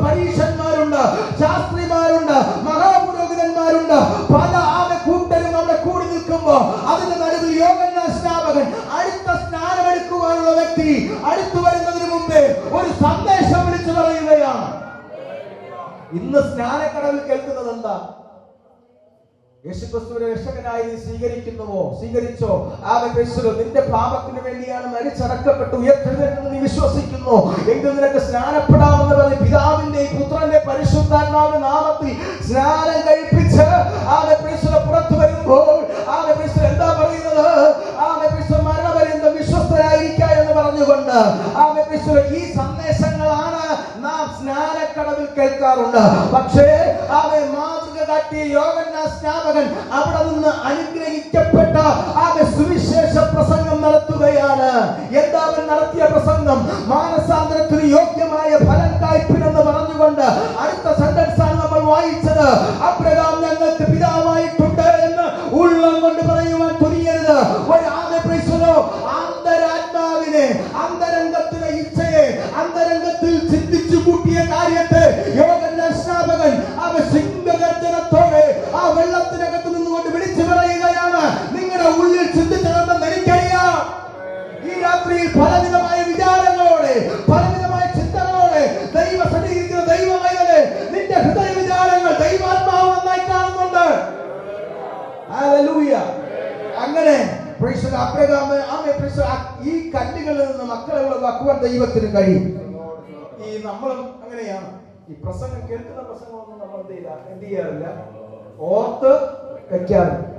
പരീക്ഷന്മാരുണ്ട്, ശാസ്ത്രിമാരുണ്ട്, മഹാപുരോഹിതന്മാരുണ്ട്. പല കൂട്ടരും അവിടെ കൂടി നിൽക്കുമ്പോ അതിന്റെ നടുവിൽ യോഹന്നാൻ സ്നാപകൻ, അടുത്ത സ്നാനമെടുക്കുവാനുള്ള വ്യക്തി, അടുത്തു വരുന്നതിന് മുമ്പേ ഒരു സന്ദേശം വിളിച്ചു പറയുകയാണ്. ഇന്ന് സ്നാനക്കടവിൽ കേൾക്കുന്നത് എന്താ? യേശുക്രിസ്തുവിനെ രക്ഷകനായി നീ സ്വീകരിച്ചോ? നിന്റെ പാപത്തിന് വേണ്ടിയാണ് മരിച്ചടക്കപ്പെട്ടു ഉയർത്തെഴുന്നേറ്റെന്ന് നീ വിശ്വസിക്കുന്നു എങ്കിൽ നിനക്ക് സ്നാനപ്പെടാമെന്ന് പറഞ്ഞ് പിതാവിന്റെ പുത്രന്റെ പരിശുദ്ധാത്മാവിന്റെ നാമത്തിൽ സ്നാനം കഴിപ്പിച്ച് പുറത്തു വരുമ്പോൾ എന്താ പറയുന്നത്? മരണപര്യന്തം വിശ്വസ്തരായിരിക്കുക എന്ന് പറഞ്ഞുകൊണ്ട് ഈ സന്ദേശങ്ങളാണ് നാം സ്നാനക്കടവിൽ കേൾക്കാറുണ്ട്. പക്ഷേ മാതൃക കാട്ടിയ യോഹന്നാൻ സ്നാപകൻ അവിടെ നിന്ന് അനുഗ്രഹിക്കപ്പെട്ട സുവിശേഷ പ്രസംഗം നടത്തുകയാണ്. എന്താ അവൻ നടത്തിയ പ്രസംഗം? മാനസാന്തരത്തിന് യോഗ്യമായ ഫലം കായ്പിനെന്ന് പറഞ്ഞുകൊണ്ട് അടുത്ത സെന്റൻസ് ആണ് നമ്മൾ വായിച്ചത്. അബ്രഹാം ഞങ്ങൾക്ക് പിതാവായിട്ടുണ്ട് എന്ന് ഉള്ളം കൊണ്ട് പറയുവാൻ തുനിയരുത്. അന്തരാത്മാവിനെ, അന്തരംഗത്തിലെ ഇച്ഛയെ, അന്തരംഗത്തിൽ ചിന്തിച്ചു കൂട്ടിയ കാര്യത്തെ യോഹന്നാൻ സ്നാപകൻ സിംഹഗർജന ഹല്ലേലൂയ. അങ്ങനെ അബ്രഹാം ഈ കല്ലുകളിൽ നിന്ന് മക്കളെ ഉളവാക്കുവാൻ ദൈവത്തിന് കഴിയും. ഈ നമ്മളും അങ്ങനെയാണ്. ഈ പ്രസംഗം കേൾക്കുന്ന പ്രസംഗമൊന്നും നമ്മൾ എന്ത് ചെയ്യാറില്ല, ഓർത്ത് വെക്കാറില്ല.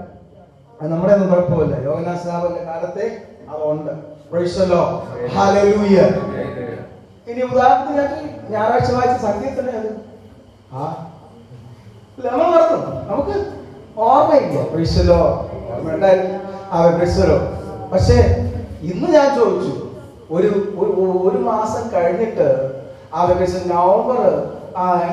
അത് നമ്മുടെ ഒന്നും കുഴപ്പമില്ല. യോഹന്നാൻ സ്നാപകന്റെ കാലത്തെ അതുണ്ട്. Price the Lord. ഹല്ലേലൂയ. ഇനി ഉദാഹരണത്തിന് ഞായറാഴ്ച വായിച്ച സങ്കീർത്തനം അത് നമ്മൾ മറന്നു, നമുക്ക് ഓർമ്മയില്ല. Price the Lord. പക്ഷേ ഇന്ന് ഞാൻ ചോദിച്ചു, ഒരു മാസം കഴിഞ്ഞിട്ട് നവംബർ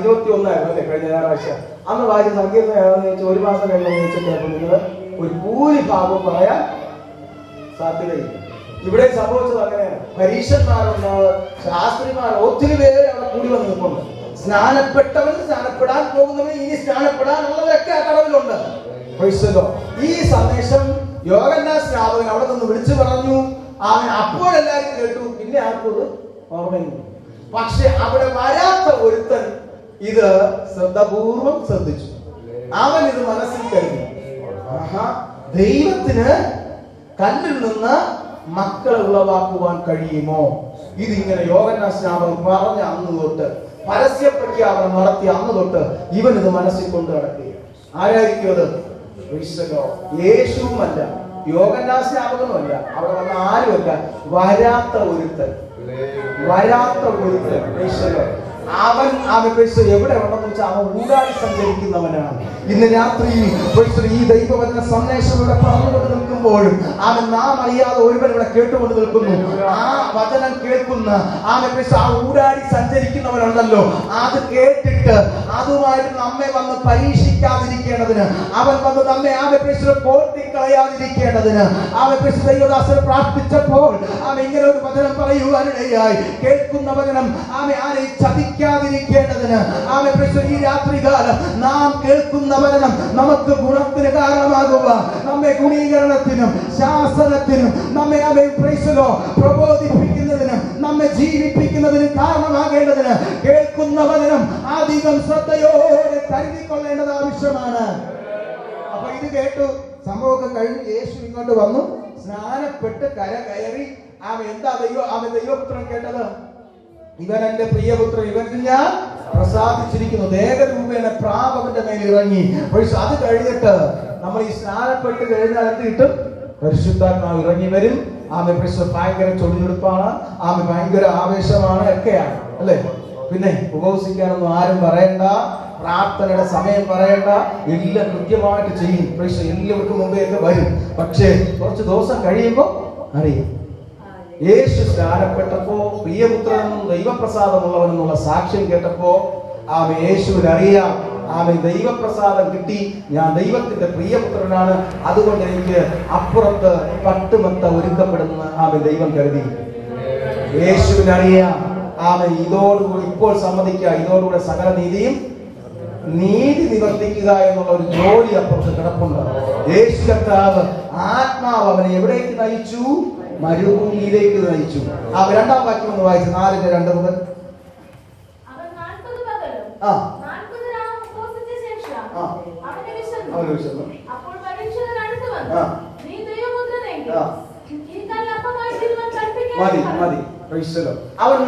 21 അല്ലേ കഴിഞ്ഞ ഞായറാഴ്ച, അന്ന് വായിച്ച സങ്കീർത്തനം ഏതാണെന്ന് ചോദിച്ചാൽ ഒരു മാസം കഴിഞ്ഞ് ചോദിച്ചിട്ട് നിങ്ങൾ ഒരു ഭൂരിഭാഗം പറയാൻ സാധ്യതയില്ല. ഇവിടെ സംഭവിച്ചത് അങ്ങനെയാണ്. പരീക്ഷന്മാരുണ്ട്, ശാസ്ത്രിമാർ, ഒത്തിരി പേര് അവിടെ കൂടി വന്ന് നിൽപ്പുണ്ട്. സ്നാനപ്പെട്ടവൻ, സ്നാനപ്പെടാൻ പോകുന്നവൻ, ഇനി സ്നാനപ്പെടാനുള്ളവരൊക്കെ ആ കടവിലുണ്ട്. ഈ സന്ദേശം യോഹന്നാൻ സ്നാപകൻ അവിടെ നിന്ന് വിളിച്ചു പറഞ്ഞു. അപ്പോഴെല്ലാരും കേട്ടു, പിന്നെ ആർക്കും ഓർമ്മയില്ല. പക്ഷെ അവിടെ വരാത്ത ഒരുത്തൻ ഇത് ശ്രദ്ധാപൂർവം ശ്രദ്ധിച്ചു. അവൻ ഇത് മനസ്സിൽ കരുതി, ദൈവത്തിന് കല്ലിൽ നിന്ന് മക്കളെ ഉളവാക്കുവാൻ കഴിയുമോ? ഇതിങ്ങനെ യോഹന്നാൻ സ്നാപകൻ പറഞ്ഞ അന്ന് തൊട്ട്, പരസ്യ പ്രഖ്യാപനം നടത്തിയ അന്ന് തൊട്ട് ഇവൻ ഇത് മനസ്സിൽ കൊണ്ട് നടക്കുക. ആരായിരിക്കും അത്? യേശുവുമല്ല, യോഹന്നാൻ സ്നാപകനുമല്ല, അവിടെ വന്ന ആരുമല്ല, വരാത്ത ഒരുത്തൻ. അവൻ എവിടെ ഉണ്ടെന്ന് വെച്ചാൽ അവൻ ഊടാടി സഞ്ചരിക്കുന്നവനാണ്. ഇന്ന് രാത്രി ഈ ദൈവവചന സന്ദേശം ഇവിടെ പറഞ്ഞുകൊണ്ട് നിൽക്കുമ്പോഴും അവൻ നാം അറിയാതെ ഒരുവൻ ഇവിടെ കേട്ടുകൊണ്ട് നിൽക്കുന്നു. ആ വചനം കേൾക്കുന്ന ആ ഊടാടി സഞ്ചരിക്കുന്നവനുണ്ടല്ലോ, അത് കേട്ടിട്ട് അതുമായിട്ട് നമ്മെ വന്ന് പരീക്ഷിക്കാതിരിക്കേണ്ടതിന്, അവൻ വന്ന് നമ്മെ കോട്ടിക്കളയാതിരിക്കേണ്ടതിന് ദൈവദാസൻ പ്രാർത്ഥിച്ചപ്പോൾ അവൻ ഇങ്ങനെ ഒരു വചനം പറയുവാനിടയായി. കേൾക്കുന്ന വചനം ആരെ ചതിക്കാതിരിക്കേണ്ടതിന് ഈ രാത്രികാലം നാം കേൾക്കുന്ന വചനം നമുക്ക് ഗുണത്തിന് കാരണമാകുക, നമ്മെ ഗുണീകരണത്തിനും ശാസനത്തിനും നമ്മെ പ്രബോധിപ്പിക്കുന്നതിനും നമ്മെ ജീവിപ്പിക്കുന്നതിനും കാരണമാകേണ്ടതിന് കേൾക്കുന്ന വചനം അധികം ശ്രദ്ധയോടെ കരുതിക്കൊള്ളേണ്ടത് ആവശ്യമാണ്. അപ്പൊ ഇത് കേട്ടു, സംഭവമൊക്കെ കഴിഞ്ഞ് യേശു ഇങ്ങോട്ട് വന്നു, സ്നാനപ്പെട്ട് കര കയറി. അവൻ ദൈവപുത്രൻ കേട്ടത്, ഇവൻ എന്റെ പ്രിയപുത്രൻ, ഇവൻ ഞാൻ പ്രസാദിച്ചിരിക്കുന്നു. ദേഹരൂപേണ പ്രാവ് അവന്റെ മേൽ ഇറങ്ങി. അത് കഴിഞ്ഞിട്ട് നമ്മൾ ഈ സ്നാനപ്പെട്ട് കഴിഞ്ഞാൽ എന്ത് കിട്ടും? പരിശുദ്ധാത്മാവ് ഇറങ്ങി വരും. ഭയങ്കര ചൊടിയെടുപ്പാണ്, ഭയങ്കര ആവേശമാണ്, ഒക്കെയാണ് അല്ലെ. പിന്നെ ഉപവസിക്കാനൊന്നും ആരും പറയണ്ട, പ്രാർത്ഥനയുടെ സമയം പറയണ്ട, എല്ലാം കൃത്യമായിട്ട് ചെയ്യും. എല്ലാവർക്കും മുമ്പേ ഒക്കെ വരും. പക്ഷേ കുറച്ച് ദിവസം കഴിയുമ്പോൾ അറിയും. യേശു സ്നാനപ്പെട്ടപ്പോ പ്രിയപുത്രനും ദൈവപ്രസാദമുള്ളവനെന്നുള്ള സാക്ഷ്യം കേട്ടപ്പോ യേശുവിന് അറിയാം, ദൈവപ്രസാദം കിട്ടി, ഞാൻ ദൈവത്തിന്റെ പ്രിയപുത്രനാണ്, അതുകൊണ്ട് എനിക്ക് അപ്പുറത്ത് പട്ടുമത്ത ഒരുക്കപ്പെടുന്ന ദൈവം കരുതി. യേശുവിനറിയാം, ഇതോടുകൂടി ഇപ്പോൾ സമ്മതിക്കുക, ഇതോടുകൂടെ സകല നീതിയും നീതി നിവർത്തിക്കുക എന്നുള്ള ഒരു ജോലി അപ്പുറത്ത് കിടപ്പുണ്ട്. യേശു കർത്താവ് ആത്മാവ് അവനെ എവിടേക്ക് നയിച്ചു? മരുഭൂമിയിലേക്ക് നയിച്ചു. രണ്ടാം വാക്യം ഒന്ന് വായിച്ചു, 4:2 മുതൽ. അവൻ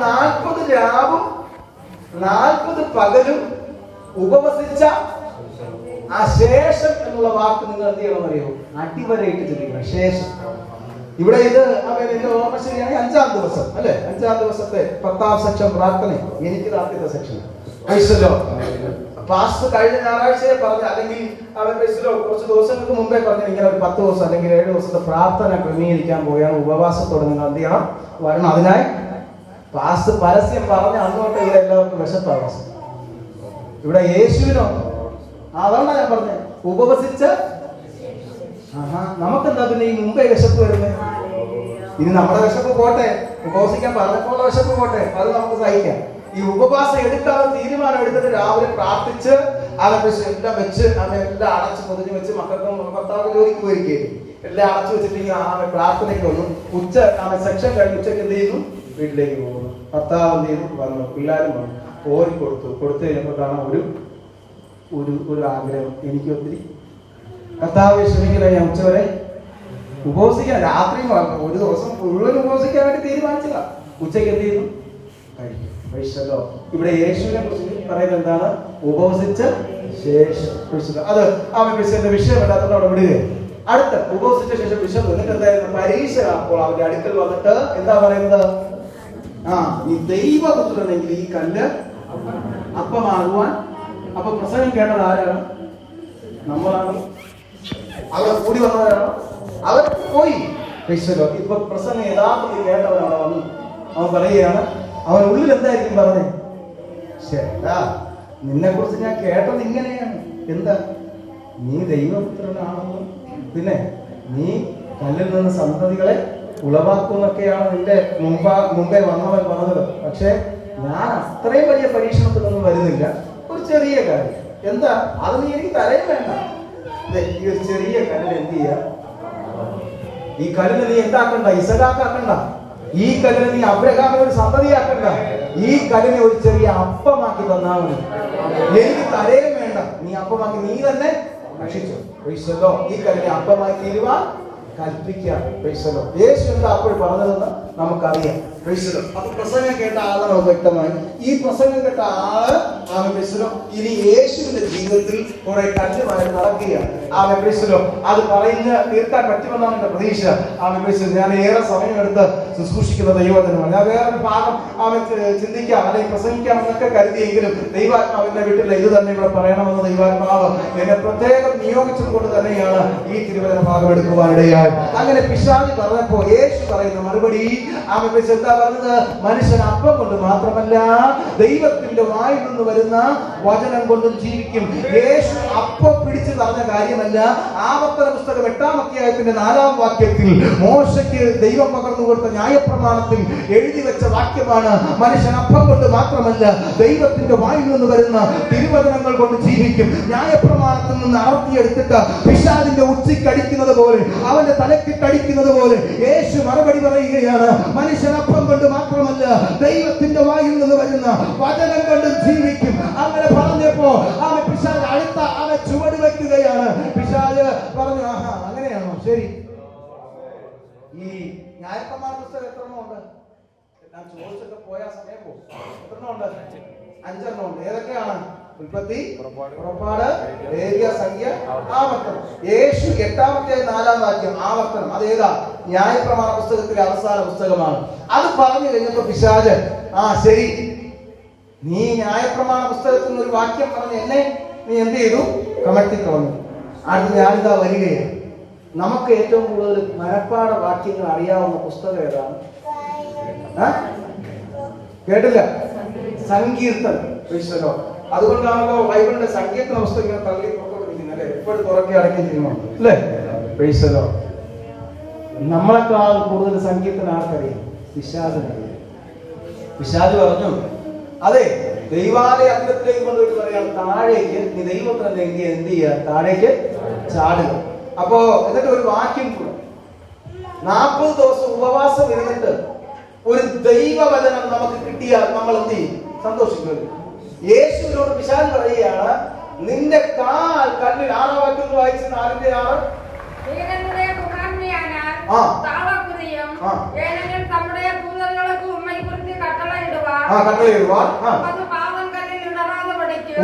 40 രാവും 40 പകലും ഉപവസിച്ച ആ ശേഷം എന്നുള്ള വാക്ക് നിങ്ങൾ എന്ത് ചെയ്യണമെന്ന് അറിയോ? അടിവരയിട്ട് ചിന്തിക്കണം. ശേഷം ഇവിടെ ഇത് എന്റെ ഓർമ്മ ശരിയാണെങ്കിൽ 5-ാം ദിവസം അല്ലെ, 5-ാം ദിവസത്തെ 10-ാം സെക്ഷൻ പ്രാർത്ഥന എനിക്ക് ആദ്യത്തെ സെക്ഷൻ പാസ്റ്റ് കഴിഞ്ഞ ഞായറാഴ്ചയെ പറഞ്ഞ, അല്ലെങ്കിൽ കുറച്ച് ദിവസങ്ങൾക്ക് മുമ്പേ പറഞ്ഞു, ഇങ്ങനെ ഒരു 10 ദിവസം അല്ലെങ്കിൽ 7 ദിവസത്തെ പ്രാർത്ഥന ക്രമീകരിക്കാൻ പോയാണ്. ഉപവാസത്തോടെ നിങ്ങൾ എന്ത് ചെയ്യണം? വരണം. അതിനായി പാസ്റ്റ് പരസ്യം പറഞ്ഞ അന്നോട്ട് ഇവിടെ എല്ലാവർക്കും വിശപ്പാണ്. ഇവിടെ യേശുവിനോ അതുകൊണ്ടാണ് ഞാൻ പറഞ്ഞത്, ഉപവസിച്ച് നമുക്കെന്താ പിന്നെ ഈ മുമ്പേ വിശപ്പ് വരുന്നത്? ഇനി നമ്മുടെ വിശപ്പ് പോട്ടെ, ഉപവസിക്കാൻ പറഞ്ഞപ്പോൾ വിശപ്പ് പോട്ടെ, അത് നമുക്ക് സഹിക്കാം. ഈ ഉപവാസം എടുക്കാതെ തീരുമാനം എടുത്തിട്ട് രാവിലെ പ്രാർത്ഥിച്ച് എല്ലാം വെച്ച് എല്ലാം അടച്ച് പൊതിഞ്ഞ് വെച്ച് മക്കൾക്കും ഭർത്താവ് ജോലിക്ക് പോയിരിക്കുകയും എല്ലാം അടച്ചു വെച്ചിട്ട് പ്രാർത്ഥനയ്ക്ക് വന്നു. സെക്ഷൻ കഴിഞ്ഞ് ഉച്ചയ്ക്ക് എന്ത് ചെയ്യുന്നു? വീട്ടിലേക്ക് പോകുന്നു. ഭർത്താവ് എന്ത് ചെയ്തു? വന്നു. പിള്ളേരും വന്നു. കൊടുത്തു കഴിഞ്ഞപ്പോഴാണ് ഒരു ആഗ്രഹം, എനിക്ക് ഒത്തിരി കർത്താവെ ക്ഷമിക്കണേ, ഞാൻ ഉച്ചവരെ ഉപവസിക്കാൻ, രാത്രി ഒരു ദിവസം മുഴുവൻ ഉപവസിക്കാൻ വേണ്ടി തീരുമാനിച്ചതാ. ഉച്ചയ്ക്ക് എന്ത് ചെയ്യുന്നു? കഴിക്കും. ഇവിടെ യേശുവിനെ കുറിച്ച് പറയുന്നത് എന്താണ്? ഉപവസിച്ച ശേഷം. അത് അവൻ വിഷയമല്ല, അതുകൊണ്ട് അവിടെ വിടുക. അടുത്ത ഉപവസിച്ച ശേഷം വിഷം എന്നിട്ട് എന്തായിരുന്നു? പരീക്ഷ. അപ്പോൾ അവന്റെ അടുക്കൽ വന്നിട്ട് എന്താ പറയുന്നത്? ഈ ദൈവപുത്രനെങ്കിൽ ഈ കല്ല് അപ്പമാകുവാൻ. അപ്പൊ പ്രസംഗം കേട്ടത് ആരാണ്? നമ്മളാണ്. അവിടെ കൂടി വന്നവരാണ്. അവർ പോയി. ഇപ്പൊ പ്രസംഗം യഥാർത്ഥത്തിൽ കേട്ടവരാണ് വന്നു. അവൻ പറയുകയാണ്, അവൻ ഉള്ളിൽ എന്തായിരിക്കും പറഞ്ഞേ? ശരിടാ, നിന്നെ കുറിച്ച് ഞാൻ കേട്ടത് ഇങ്ങനെയാണ്. എന്താ? നീ ദൈവപുത്രനാണെന്നും പിന്നെ നീ കല്ലിൽ നിന്ന് സന്തതികളെ ഉളവാക്കുന്നൊക്കെയാണ് നിന്റെ മുമ്പേ വന്നവൻ പറഞ്ഞത്. പക്ഷെ ഞാൻ അത്രയും വലിയ പരീക്ഷണത്തിലൊന്നും വരുന്നില്ല. ഒരു ചെറിയ കാര്യം. എന്താ? അത് നീ എനിക്ക് തരയും വേണ്ട. ഈ ഒരു ചെറിയ കല്ലിൽ എന്ത് ചെയ്യാ? ഈ കല്ലിന് നീ എന്താക്കണ്ട? ഇസഹാക്കാക്കണ്ട. ഈ കല്ലിന് നീ അബ്രഹാമിനെ ഒരു സന്തതിയാക്കണ്ട. ഈ കല്ലിനെ ഒരു ചെറിയ അപ്പമാക്കി തന്നാ മതി. എനിക്ക് തരയും വേണ്ട. നീ അപ്പമാക്കി നീ തന്നെ ഭക്ഷിച്ചു. ഈ കല്ലിനെ അപ്പമായി തീരുവാൻ കൽപ്പിക്കാം. യേശു എന്താ അപ്പോൾ പറഞ്ഞതെന്ന് നമുക്കറിയാം. അപ്പൊ പ്രസംഗം കേട്ട ആളെ നമുക്ക് വ്യക്തമായി. ഈ പ്രസംഗം കേട്ട ആള് ഇനി യേശുവിന്റെ ജീവിതത്തിൽ കുറെ കല്ലുമായി നടക്കുകയാണ്. അത് തീർക്കാൻ പറ്റുമെന്നാണ് എന്റെ പ്രതീക്ഷ. ഞാൻ ഏറെ സമയമെടുത്ത് ശുശ്രൂഷിക്കുന്ന ദൈവത്തിനുമാണ്. ഞാൻ വേറൊരു ഭാഗം ചിന്തിക്കാം അല്ലെങ്കിൽ പ്രസംഗിക്കാം എന്നൊക്കെ കരുതിയെങ്കിലും ദൈവാത്മാവിന്റെ വീട്ടിൽ ഇത് തന്നെ ഇവിടെ പറയണമെന്ന് ദൈവാത്മാവ് എന്നെ പ്രത്യേകം നിയോഗിച്ചത് കൊണ്ട് തന്നെയാണ് ഈ തിരുവചന ഭാഗം എടുക്കുവാനിടയായി. അങ്ങനെ പിശാച് പറഞ്ഞപ്പോ യേശു പറയുന്ന മറുപടി എന്താ പറഞ്ഞത്? മനുഷ്യൻ അപ്പം കൊണ്ട് മാത്രമല്ല ദൈവത്തിന്റെ വായിൽ നിന്ന് വരുന്ന വചനം കൊണ്ടും ജീവിക്കും. യേശു അപ്പം പിടിച്ചു പറഞ്ഞ കാര്യമല്ല. ആവർത്തന പുസ്തകം 8-ാം അധ്യായത്തിന്റെ 4-ാം വാക്യത്തിൽ മോശയ്ക്ക് ദൈവം പകർന്നു കൊടുത്ത ന്യായപ്രമാണത്തിൽ എഴുതി വെച്ച വാക്യമാണ്. മനുഷ്യൻ അപ്പം കൊണ്ട് മാത്രമല്ല ദൈവത്തിന്റെ വായിൽ നിന്ന് വരുന്ന തിരുവചനങ്ങൾ കൊണ്ട് ജീവിക്കും. ന്യായപ്രമാണത്തിൽ നിന്ന് അടർത്തിയെടുത്തിട്ട് പിശാചിന്റെ ഉച്ചിക്കടിക്കുന്നത് പോലെ, അവന്റെ തലക്കിട്ടടിക്കുന്നത് പോലെ യേശു മറുപടി പറയുകയാണ്. മനുഷ്യൻ അപ്പം കൊണ്ട് മാത്രമല്ല ദൈവത്തിന്റെ വായിൽ നിന്ന് വരുന്ന വചനം കൊണ്ട് ജീവിക്കും. അങ്ങനെ പറഞ്ഞപ്പോ അവൻ പിശാച് അടുത്ത അവൻ ചുവട് വെക്കുകയാണ്. പിശാച് പറഞ്ഞു, അങ്ങനെയാണോ? ശരി. ഈ ന്യായപ്രമാണ പുസ്തകം എത്രണ്ണം ഉണ്ട്? ഞാൻ ചോദിച്ചൊക്കെ പോയാ സമയം പോകും. എത്രണ്ണം ഉണ്ട്? 5 ഉണ്ട്. ഏതൊക്കെയാണ്? ഉൽപ്പത്തി, പുറപ്പാട്, ലേവ്യ, സംഖ്യ, ആവർത്തനം. യേശു 8-ാമത്തെ 4-ാം വാക്യം ആവർത്തനം. അതേതാ? ന്യായപ്രമാണ പുസ്തകത്തിലെ അവസാന പുസ്തകമാണ്. അത് പറഞ്ഞു കഴിഞ്ഞപ്പോ പിശാച്, ശരി, നീ ന്യായപ്രമാണ പുസ്തകത്തിൽ നിന്ന് ഒരു വാക്യം പറഞ്ഞ് എന്നെ നീ എന്ത് ചെയ്തു? കമഴ്ത്തി കളഞ്ഞു. അടുത്ത് ഞാനിതാ വരികയാണ്. നമുക്ക് ഏറ്റവും കൂടുതൽ മനഃപ്പാഠ വാക്യങ്ങൾ അറിയാവുന്ന പുസ്തകം ഏതാണ്? കേട്ടില്ല? സങ്കീർത്തനം. അതുകൊണ്ടാണല്ലോ ബൈബിളിന്റെ സങ്കീർത്തന പുസ്തകം ഇങ്ങനെ തള്ളി പുറത്തോട്ടിരിക്കുന്നത് അല്ലെ? എപ്പോഴും തുറക്കി അടക്കി ചെയ്യുന്നുണ്ട് അല്ലേ? നമ്മളെക്കാൾ കൂടുതൽ സങ്കീർത്തനം ആർക്കറിയാം? പിശാചിനറിയാം. പിശാച് പറഞ്ഞു, അതെ, ദൈവാലയ അഗ്രത്തിലേക്ക് കൊണ്ടുപോയിട്ട് പറയാം, താഴേക്ക് നീ ദൈവത്തിന് എന്ത് ചെയ്യുക? താഴേക്ക് ചാടുക. അപ്പോ എന്നിട്ട് ഒരു വാക്യം കൂടെ, 40 ദിവസം ഉപവാസം ഇരുന്നിട്ട് ഒരു ദൈവവചനം നമുക്ക് കിട്ടിയാൽ നമ്മൾ എന്ത് ചെയ്യും? സന്തോഷിക്കുന്നു. യേശുവിനോട് പിശാച് പറയുകയാണ്, നിന്റെ കാൽ കല്ലിൽ, 6-ാം വാക്യം വായിച്ച് 4-ന്റെ 6,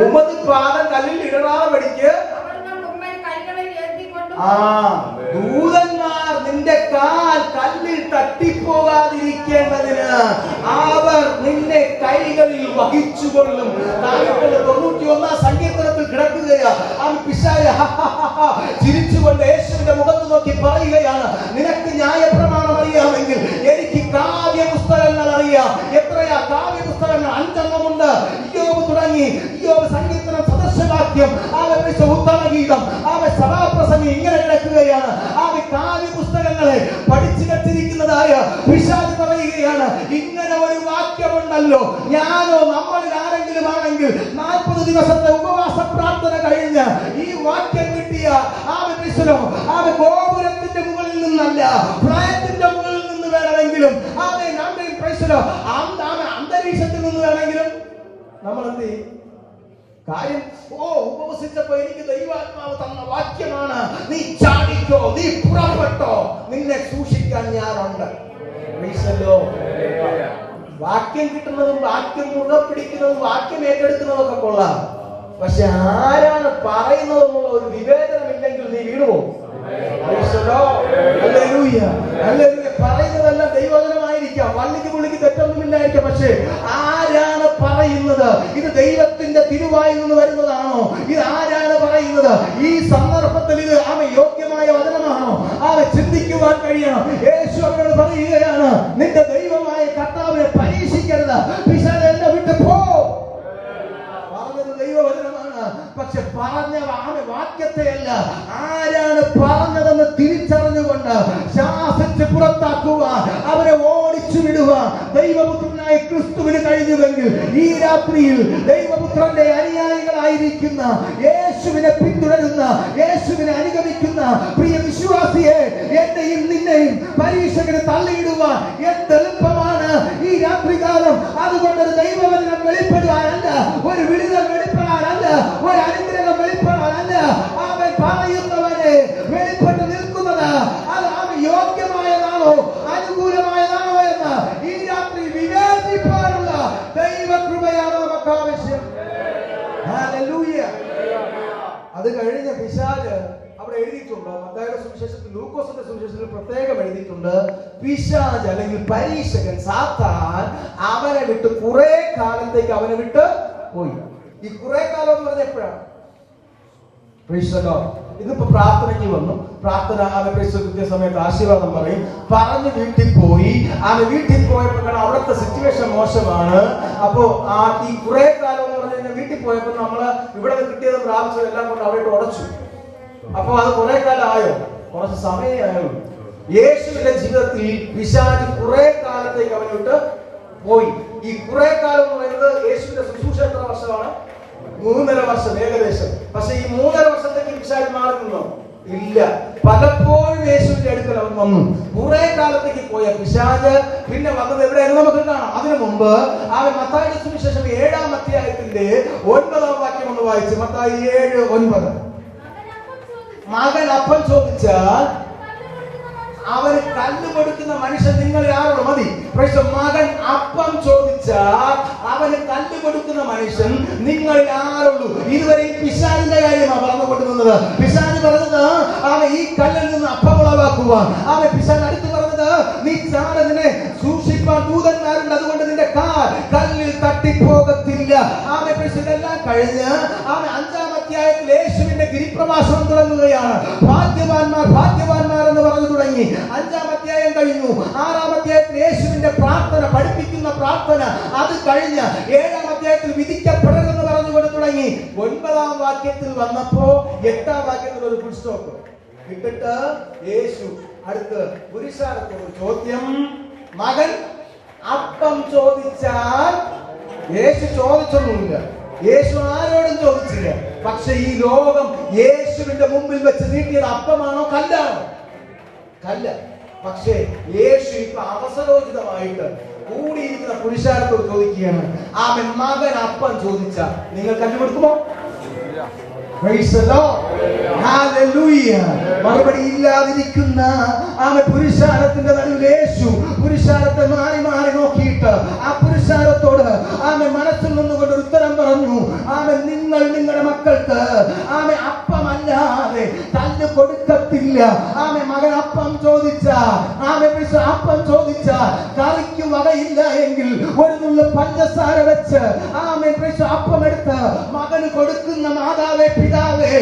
ഉമത് പാദം കല്ലിൽ ഇടറാതെ പഠിക്ക്. ദൂതന്മാർ നിന്റെ കാൽ കല്ലിൽ തട്ടിപ്പോകാതിരിക്കേണ്ടതിന് അവർ നിന്നെ കൈകളിൽ വഹിച്ചുകൊള്ളും. 91-ാം സങ്കീർത്തനത്തിൽ കിടക്കുകയാ. പിശാച് ചിരിച്ചുകൊണ്ട് യേശുവിന്റെ മുഖത്ത് നോക്കി പറയുകയാണ്, നിനക്ക് ന്യായപ്രമാണം അറിയാമെങ്കിൽ എനിക്ക് കാവ്യ പുസ്തകങ്ങൾ അറിയാം. എത്രയാ കാവ്യ പുസ്തകങ്ങൾ? 5 ഉണ്ട്. ഇയ്യോബ് തുടങ്ങി, ഇയ്യോബ് സങ്കീർത്തനം, സദൃശവാക്യം, ഉത്തമഗീതം, സഭാപ്രസംഗം, ഇങ്ങനെ കിടക്കുകയാണ്. കാവ്യ പുസ്തകങ്ങളെ പഠിച്ചു വെച്ചിരിക്കുന്നതായ പിശാച് പറയുകയാണ്, ഇങ്ങനെ ഒരു വാക്യമുണ്ടല്ലോ. ഞാനോ നമ്മളിൽ ആരെങ്കിലും ആണെങ്കിൽ 40 ദിവസത്തെ ഉപവാസ പ്രാർത്ഥന കഴിഞ്ഞ് ഈ വാക്യം കിട്ടിയ ഗോപുരത്തിന്റെ മുകളിൽ നിന്നല്ല, ഫ്ലാറ്റിന്റെ മുകളിൽ നിന്ന് വേണമെങ്കിലും, അന്തരീക്ഷത്തിൽ നിന്ന് വേണമെങ്കിലും നമ്മൾ എന്ത് ചെയ്യും? കാര്യം ഉപവസിച്ചപ്പോ എനിക്ക് ദൈവാത്മാവ് തന്ന വാക്യമാണ്, നീ ചാടിക്കോ, നീ പുറപ്പെട്ടോ, നിന്നെ സൂക്ഷിക്കാൻ ഞാനുണ്ട്. വാക്യം കിട്ടുന്നതും വാക്യം മുറുകെ പിടിക്കുന്നതും വാക്യം ഏറ്റെടുക്കുന്നതൊക്കെ കൊള്ളാം. പക്ഷെ ആരാണ് പറയുന്നതെന്നുള്ള ഒരു വിവേചനമില്ലെങ്കിൽ നീ വീണുപോകും. പറയുന്നതെല്ലാം ദൈവവചനമായിരിക്കാം, വള്ളിക്ക് പുള്ളിക്ക് തെറ്റൊന്നുമില്ലായിരിക്കാം. പക്ഷേ ആരാണ് പറയുന്നത്? ഇത് ദൈവത്തിന്റെ തിരുവായിൽ നിന്ന് വരുന്നതാണോ? ഇത് ആരാണ് പറയുന്നത്? ഈ സന്ദർഭത്തിൽ ഇത് യോഗ്യമായ വചനമാണോ? ചിന്തിക്കുവാൻ കഴിയണം. യേശു അവരോട് പറയുകയാണ്, നിന്റെ ദൈവമായ കർത്താവിനെ പരീക്ഷിക്കരുത്, പിശാച് എന്നെ വിട്ട് പോ. പറഞ്ഞത് ദൈവവചനമാണ്. പക്ഷെ പറഞ്ഞ വാക്യത്തെയല്ല, ആരാണ് പറഞ്ഞതെന്ന് തിരിച്ചറിഞ്ഞുകൊണ്ട് ശാസിച്ച് പുറത്താക്കുവാൻ, അവരെ ഓടിച്ചു വിടുവാൻ ദൈവപുത്രനായ ക്രിസ്തുവിന് കഴിഞ്ഞുവെങ്കിൽ ഈ രാത്രിയിൽ ദൈവപുത്രന്റെ അനുയായികളായിരിക്കുന്ന, യേശുവിനെ പിന്തുടരുന്ന, യേശുവിനെ അനുഗമിക്കുന്ന പ്രിയ വിശ്വാസിയെ, എന്റെയും നിന്നെയും പരീക്ഷകന് തള്ളിയിടുവാൻ എന്തെളുപ്പമാണ് ഈ രാത്രികാലം. അതുകൊണ്ടൊരു ദൈവവചനം വെളിപ്പെടുവാനല്ല, ഒരു വിടുതൽ വെളിപ്പെടാനല്ല, ഒരു അനുഗ്രഹം വെളിപ്പെടാനല്ല, അവൻ പറയുന്നവനെ വെളിപ്പെട്ട് നിൽക്കുന്നത് അത് അവൻ യോഗ്യമായതാണോ അനുകൂലമായതാണോ എന്ന് ഈ രാത്രി വിവേചിപ്പാനുള്ള ദൈവകൃപയാണ് നമുക്ക് ആവശ്യം. ഹല്ലേലൂയ. അത് കഴിഞ്ഞ പിശാച് അവിടെ എഴുതിയിട്ടുണ്ട്, മത്തായിയുടെ സുവിശേഷത്തിൽ, ലൂക്കോസിന്റെ സുവിശേഷത്തിൽ പ്രത്യേകം എഴുതിയിട്ടുണ്ട്, പിശാച് അല്ലെങ്കിൽ പരീക്ഷകൻ സാത്താൻ അവനെ വിട്ട് കുറെ കാലത്തേക്ക് അവനെ വിട്ട് പോയി. ഈ കുറെ കാലം എന്ന് പറഞ്ഞ എപ്പോഴാണ്? ഇന്നിപ്പോ പ്രാർത്ഥനയ്ക്ക് വന്നു, പ്രാർത്ഥന കൃത്യ സമയത്ത് ആശീർവാദം പറയും, പറഞ്ഞ് വീട്ടിൽ പോയി. വീട്ടിൽ പോയപ്പോൾ അവിടുത്തെ സിറ്റുവേഷൻ മോശമാണ്. അപ്പോ ഈ കുറെ കാലം എന്ന് പറഞ്ഞു കഴിഞ്ഞാൽ വീട്ടിൽ പോയപ്പോ നമ്മള് ഇവിടെ കിട്ടിയത് പ്രാപിച്ചത് എല്ലാം കൊണ്ട് അവിടെ ഉടച്ചു. അപ്പൊ അത് കുറെ കാലം ആയോ? കുറച്ച് സമയമേ ആയുള്ളൂ. യേശുവിന്റെ ജീവിതത്തിൽ പിശാച് കുറെ കാലത്തേക്ക് അവനെ വിട്ട് പോയി. ഈ കുറെ കാലം എന്ന് പറയുന്നത് യേശുവിന്റെ ശുശ്രൂഷ എത്ര വർഷമാണ്? 3.5 വർഷം ഏകദേശം. പക്ഷെ ഈ 3.5 വർഷത്തേക്ക് പിശാച് മാറി നിന്നോ? ഇല്ല. പലപ്പോഴും യേശുവിന്റെ അടുക്കൽ അവൻ വന്നു. കുറെ കാലത്തേക്ക് പോയ പിശാച് പിന്നെ വന്നത് എവിടെയായിരുന്നു നമുക്ക് കാണാം. അതിനു മുമ്പ് അവൻ മത്തായിയുടെ സുവിശേഷം 7-ാം അധ്യായത്തിന്റെ 9-ാം വാക്യം ഒന്ന് വായിച്ചു. മത്തായി 7:9. മകൻ അപ്പം ചോദിച്ചാൽ അവന് കല്ല് കൊടുക്കുന്ന മനുഷ്യൻ നിങ്ങൾ ആരോട് മതി. മകൻ അപ്പം ചോദിച്ചാൽ അവന് കല്ല് കൊടുക്കുന്ന മനുഷ്യൻ നിങ്ങൾ ആരുള്ളൂ. ഇതുവരെ ഈ പിശാചിന്റെ കാര്യമാണ് പറഞ്ഞുകൊണ്ടിരുന്നത്. പിശാച് പറഞ്ഞത് അവൻ ഈ കല്ലിൽ നിന്ന് അപ്പം ഉളവാക്കുവാൻ. അവൻ പിശാച് അടുത്ത് പറഞ്ഞത് നീ ചാടതിനെ സൂക്ഷിപ്പാൻ ദൂതന്മാരുണ്ട്, അതുകൊണ്ട് നിന്റെ കല്ലിൽ തട്ടിപ്പോകത്തില്ല. അവൻ പിശാചെല്ലാം കഴിഞ്ഞ് അവൻ 5-ാം അധ്യായത്തിൽ യേശുവിന്റെ ഗിരിപ്രഭാഷണം തുടങ്ങുകയാണ്. ഭാഗ്യവാന്മാർ ഭാഗ്യവാന്മാർ എന്ന് പറഞ്ഞു തുടങ്ങി. 5-ാം അധ്യായം കഴിഞ്ഞു. 6-ാം അധ്യായത്തിൽ യേശുവിന്റെ പ്രാർത്ഥന, പഠിപ്പിക്കുന്ന പ്രാർത്ഥന അത് കഴിഞ്ഞ് 7-ാം അധ്യായത്തിൽ വിധിക്കപ്പെടരുതെന്ന് പറഞ്ഞുകൊണ്ട് തുടങ്ങി. 9-ാം വാക്യത്തിൽ വന്നപ്പോ 8-ാം വാക്യത്തിൽ ഒരു ഫുൾ സ്റ്റോപ്പ് ഇട്ടിട്ട് യേശു അടുത്ത് പുരുഷാരത്തോട് ചോദ്യം. മകൻ അപ്പം ചോദിച്ചാൽ, യേശു ചോദിച്ചൊന്നുമില്ല, യേശു ആരോടും ചോദിച്ചില്ല. പക്ഷെ ഈ ലോകം യേശുവിന്റെ മുമ്പിൽ വെച്ച് നീട്ടിയത് അപ്പമാണോ കല്ലാണോ? കല്ല. പക്ഷേ യേശു ഇപ്പൊ അവസരോചിതമായിട്ട് കൂടിയിരിക്കുന്ന പുരുഷാരത്തോട് ചോദിക്കുകയാണ്, അവൻ മകൻ അപ്പം ചോദിച്ചാൽ നിങ്ങൾ കണ്ടുപിടുക്കുമോ? മറുപടി ഇല്ലാതിരിക്കുന്ന പുരുഷാരത്തിന്റെ നടുവിൽ യേശു പുരുഷാരത്തെ മാറി മാറി നോക്കിയിട്ട് ആ പുരുഷാരത്തോട് മനസ്സിൽ നിന്നുകൊണ്ട് ഒരു ഉത്തരം പറഞ്ഞു. നിങ്ങൾ നിങ്ങളുടെ മക്കൾക്ക് അപ്പമല്ലാതെ തല്ല് കൊടുക്കത്തില്ല. മകൻ അപ്പം ചോദിച്ച കറിക്ക് വകയില്ല എങ്കിൽ ഒരു നുള്ളു പഞ്ചസാര വെച്ച് അപ്പം എടുത്ത് മകന് കൊടുക്കുന്ന മാതാവേ പിതാവേ,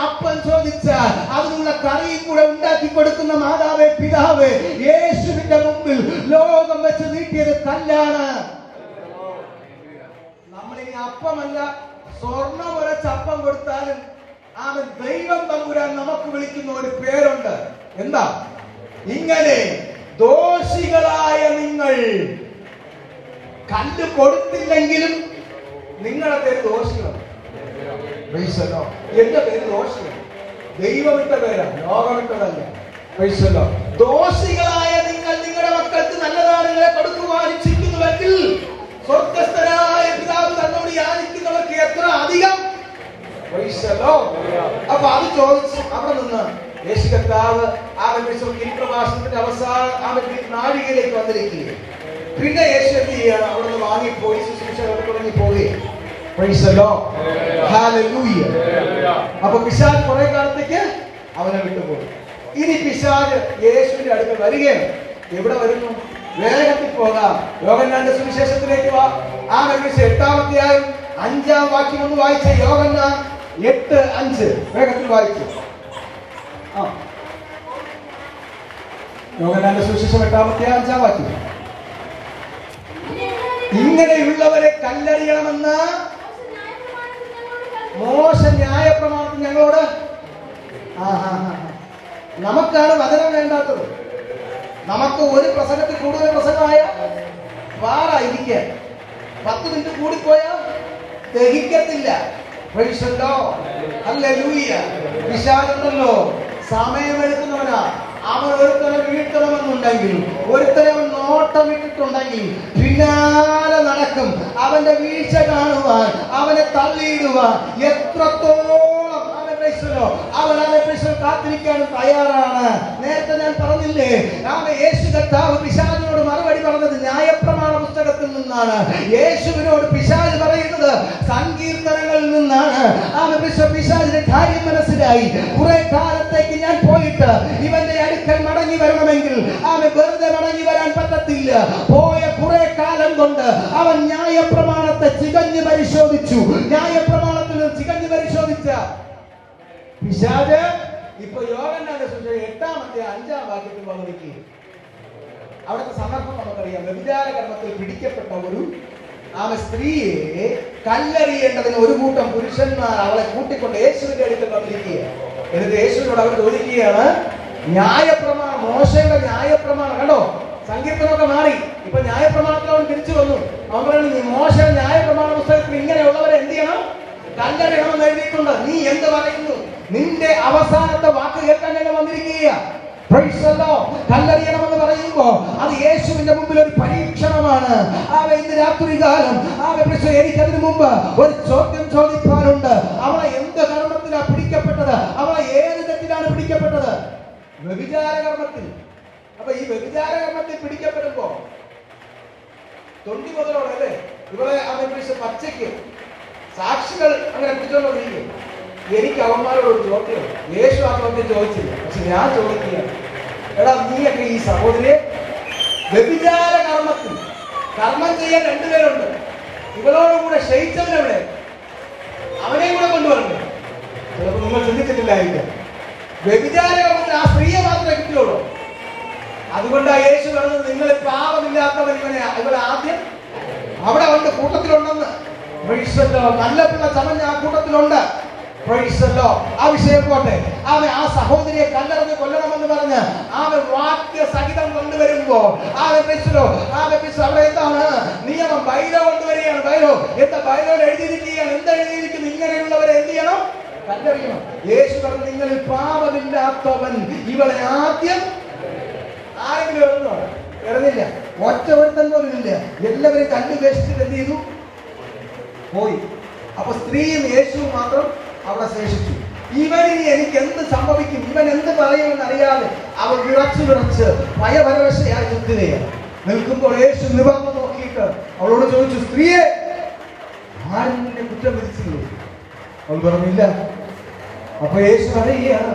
അപ്പം ചോദിച്ചാൽ അതിനുള്ള കറിയും കൂടെ ഉണ്ടാക്കി കൊടുക്കുന്ന മാതാവേ പിതാവേ, യേശുവിന്റെ മുമ്പിൽ ലോകം വെച്ച് നീട്ടിയത് കല്ലാണ്. നമ്മളിനി അപ്പമല്ല സ്വർണം ഉരച്ച് അപ്പം കൊടുത്താലും ദൈവം തമ്പുരാൻ നമുക്ക് വിളിക്കുന്ന ഒരു പേരുണ്ട്. എന്താ? ഇങ്ങനെ ദോഷികളായ നിങ്ങൾ കല്ല് കൊടുത്തില്ലെങ്കിലും നിങ്ങളുടെ പേര് ദോഷികളാണ്. എന്റെ പേര് ദോഷികൾ. ദൈവമിട്ട പേരാണ്, ലോകമിട്ടതല്ല. ദോഷികളായ നിങ്ങൾ നിങ്ങളുടെ മക്കൾക്ക് നല്ല ദാനങ്ങളെ കൊടുക്കുവാൻ ഇച്ഛിക്കുന്നുവെങ്കിൽ സ്വർഗ്ഗസ്ഥനായ പിതാവ് തന്നോട് യാചിക്കുന്നവർക്ക് എത്ര അധികം അപ്പൊ അത് ചോദിച്ച് അവിടെ നിന്ന് യേശു കർത്താവ് ഈ പ്രഭാഷണത്തിന്റെ അവസാന നാഴികയിലേക്ക് വന്നിരിക്കുകയും പിന്നെ യേശു എന്ത് ചെയ്യാണ്? അവിടെ നിന്ന് വാങ്ങിപ്പോയി ശുശ്രൂഷ തുടങ്ങി പോവുകയും. അപ്പൊ പിശാച് കുറെ കാലത്തേക്ക് അവനെ വിട്ടുപോയി. ഇനി പിശാച് യേശുവിന്റെ അടുത്ത് വരികയാണ്. എവിടെ വരുന്നു? വേഗത്തിൽ പോകാം. യോഹന്നാന്റെ സുവിശേഷത്തിലേക്ക് വാ. 8-ാമധ്യായം 5-ാം വാക്യം ഒന്ന് വായിച്ച. യോഹന്നാൻ 8:5 വേഗത്തിൽ വായിച്ചു. യോഹന്നാന്റെ സുവിശേഷം 8-ാമധ്യായം 5-ാം വാക്യം. ഇങ്ങനെയുള്ളവരെ കല്ലെറിയണമെന്ന് മോശ ന്യായപ്രമാണത്തിൽ ഞങ്ങളോട്. നമുക്കാണ് വചനം വേണ്ടാത്തത്. നമുക്ക് ഒരു പ്രസംഗത്തിൽ കൂടുതൽ പ്രസംഗമായ വാറായിരിക്കാൻ 10 മിനിറ്റ് കൂടിപ്പോയാൽ ദഹിക്കത്തില്ല. വിശാലുണ്ടല്ലോ, സമയമെടുക്കുന്നവനാ. അവൻ ഒരുത്തനെ വീഴ്ത്തണമെന്നുണ്ടെങ്കിൽ, ഒരുത്തനെ അവൻ നോട്ടമിട്ടിട്ടുണ്ടെങ്കിൽ പിന്നാലെ നടക്കും. അവന്റെ വീഴ്ച കാണുവാൻ, അവനെ തള്ളിയിടുവാൻ എത്രത്തോളം അവൻ കാത്തിരിക്കാൻ തയ്യാറാണ്. നേരത്തെ ഞാൻ പറഞ്ഞില്ലേ, യേശു കർത്താവ് പിശാചിനോട് മറുപടി പറഞ്ഞത് ന്യായപ്രമാണ പുസ്തകത്തിൽ നിന്നാണ്. യേശുവിനോട് പിശാച് പറയുന്നത് സങ്കീർത്തനങ്ങളിൽ നിന്നാണ്. പിശാചിന്റെ കാര്യം മനസ്സിലായി. കുറെ കാലത്തേക്ക് ഞാൻ പോയിട്ട് ഇവന്റെ അടുക്കൽ മടങ്ങി വരണമെങ്കിൽ അവൻ വെറുതെ മടങ്ങി വരാൻ പറ്റത്തില്ല. പോയ കുറെ കാലം കൊണ്ട് അവൻ ന്യായപ്രമാണത്തെ ചികഞ്ഞു പരിശോധിച്ചു. ന്യായപ്രമാണത്തിൽ ചികഞ്ഞു പരിശോധിച്ച പിശാച് ഇപ്പൊ യോഹന്നാന്റെ സുവിശേഷം 8-ാമധ്യായം 5-ാം വാക്യത്തിൽ വന്നിരിക്കുക. അവിടുത്തെ സന്ദർഭം നമുക്കറിയാം. വ്യഭിചാര കർമ്മത്തിൽ പിടിക്കപ്പെട്ട ഒരു സ്ത്രീയെ കല്ലെറിയേണ്ടതിന് ഒരു കൂട്ടം പുരുഷന്മാർ അവളെ കൂട്ടിക്കൊണ്ട് യേശുവിന്റെ അടുക്കൽ വന്നിരിക്കുക. എന്നിട്ട് യേശുവിനോട് അവർ ചോദിക്കുകയാണ്, ന്യായപ്രമാണം, മോശയുടെ ന്യായപ്രമാണം കണ്ടോ, സങ്കീർത്തനമൊക്കെ മാറി. ഇപ്പൊ ന്യായപ്രമാണത്തിൽ അവൻ തിരിച്ചു വന്നു. അവൻ പറയുന്നത്, നീ മോശയുടെ ന്യായപ്രമാണ പുസ്തകത്തിൽ ഇങ്ങനെയുള്ളവരെ എന്ത് ചെയ്യണം? കല്ലെറിയണമെന്ന് എഴുതിയിട്ടുണ്ട്. നീ എന്ത് പറയുന്നു? നിന്റെ അവസാനത്തെ വാക്ക് കേൾക്കാൻ ഞങ്ങൾ വന്നിരിക്കുക. കല്ലെറിയണമെന്ന് പറയുമ്പോ അത് യേശുവിന്റെ മുമ്പിൽ ഒരു പരീക്ഷണമാണ്. ഇന്ന് രാത്രി കാലം എനിക്കതിനു മുമ്പ് ഒരു ചോദ്യം ചോദിക്കാനുണ്ട്. അവളെ എന്ത് കർമ്മത്തിലാണ് പിടിക്കപ്പെട്ടത്? അവളെ ഏത് തെറ്റിലാണ് പിടിക്കപ്പെട്ടത്? വ്യഭിചാര കർമ്മത്തിൽ. അപ്പൊ ഈ വ്യഭിചാര കർമ്മത്തിൽ പിടിക്കപ്പെടുമ്പോ തൊണ്ടി മുതലോടെ അല്ലേ ഇവളെ പച്ചയ്ക്ക് സാക്ഷികൾ അങ്ങനെ പിടിച്ചോണ്ടിരിക്കും. എനിക്ക് അവന്മാരോട് ചോദ്യം, യേശു ആ ചോദ്യം ചോദിച്ചില്ല, പക്ഷെ ഞാൻ ചോദിക്കുകയാണ്. എടാ, നീയൊക്കെ ഈ സഹോദരിയെ വ്യഭിചാര കർമ്മത്തിൽ കർമ്മം ചെയ്യാൻ 2 പേരുണ്ട്. ഇവളോടുകൂടെ ക്ഷയിച്ചവനെവിടെ? അവനെയും കൂടെ കൊണ്ടുവരണ്ടേ? ചിലപ്പോൾ നിങ്ങൾ ചിന്തിച്ചിട്ടില്ലായിരിക്കും. വ്യഭിചാര കർമ്മത്തിൽ ആ സ്ത്രീയെ മാത്രമേ കിട്ടിയുള്ളൂ. അതുകൊണ്ടാണ് യേശു പറഞ്ഞത്, നിങ്ങൾ പാപമില്ലാത്തവൻ ഇവളെ ആദ്യം അവിടെ ഉണ്ട്, കൂട്ടത്തിലുണ്ടെന്ന്. നല്ല പിള്ള ചമഞ്ഞ ആ കൂട്ടത്തിലുണ്ട്. ആ വിഷയം പോട്ടെ. അവൻ ആ സഹോദരിയെ കല്ലെറിഞ്ഞ് കൊല്ലണമെന്ന് പറഞ്ഞ് അവൻ വാക്യ സഹിതം കൊണ്ടുവരുമ്പോ അവിടെ എന്താണ് നിയമം? ബൈലോ കൊണ്ടുവരികയാണ്. ബൈലോ എന്താ? ബൈലോയിൽ എഴുതിയിരിക്കുകയാണ്. എന്താ എഴുതിയിരിക്കുന്നു? ഇങ്ങനെയുള്ളവരെ എന്ത് ചെയ്യണം? കല്ലെറിയണം. യേശു പറഞ്ഞു, നിങ്ങളിൽ പാപമില്ലാത്തവൻ ഇവളെ ആദ്യം. ആരെങ്കിലും എഴുതുന്നോ? എഴുതില്ല. ഒറ്റ ഒരുത്തൻ പോലും ഇല്ല. എല്ലാവരും കല്ല് വേഷിച്ചിട്ട് എന്ത് ചെയ്തു? പോയി. അപ്പൊ സ്ത്രീയും യേശുവും മാത്രം അവിടെ ശേഷിച്ചു. ഇവനിനി എനിക്ക് എന്ത് സംഭവിക്കും, ഇവൻ എന്ത് പറയുമെന്ന് അറിയാതെ അവൾ വിറച്ച് ഭയപരവശയായി നിൽക്കുകയാണ്. നിൽക്കുമ്പോൾ യേശു നിവർന്ന് നോക്കിയിട്ട് അവളോട് ചോദിച്ചു, സ്ത്രീയെ, ആരും നിന്നെ കുറ്റം വിധിച്ചില്ലേ? അവൾ പറഞ്ഞില്ല. അപ്പൊ യേശു പറയുകയാണ്,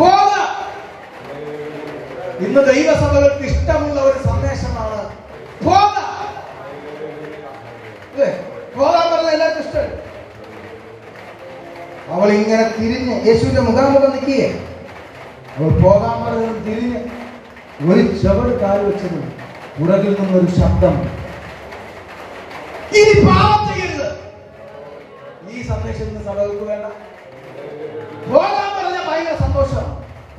പോക. ഇന്ന് ദൈവസഭകൾക്ക് ഇഷ്ടമുള്ള ഒരു സന്ദേശമാണ് പോക. പോകാൻ പറഞ്ഞ എല്ലാവർക്കും ഇഷ്ടമല്ല. അവൾ ഇങ്ങനെ തിരിഞ്ഞ് യേശുവിന്റെ മുഖാമുഖം നിൽക്കുകയെ. അവൾ പോകാൻ പറഞ്ഞത് തിരിഞ്ഞ് ഒരു ചുവട് കാല് വെച്ചത് പുറകിൽ നിന്നൊരു ശബ്ദം, ഇനി പാപം ചെയ്യരുത്. ഈ സന്ദേശം ഇന്ന് സഭകൾക്ക് വേണ്ട. പോകാൻ പറഞ്ഞ ഭയങ്കര സന്തോഷം.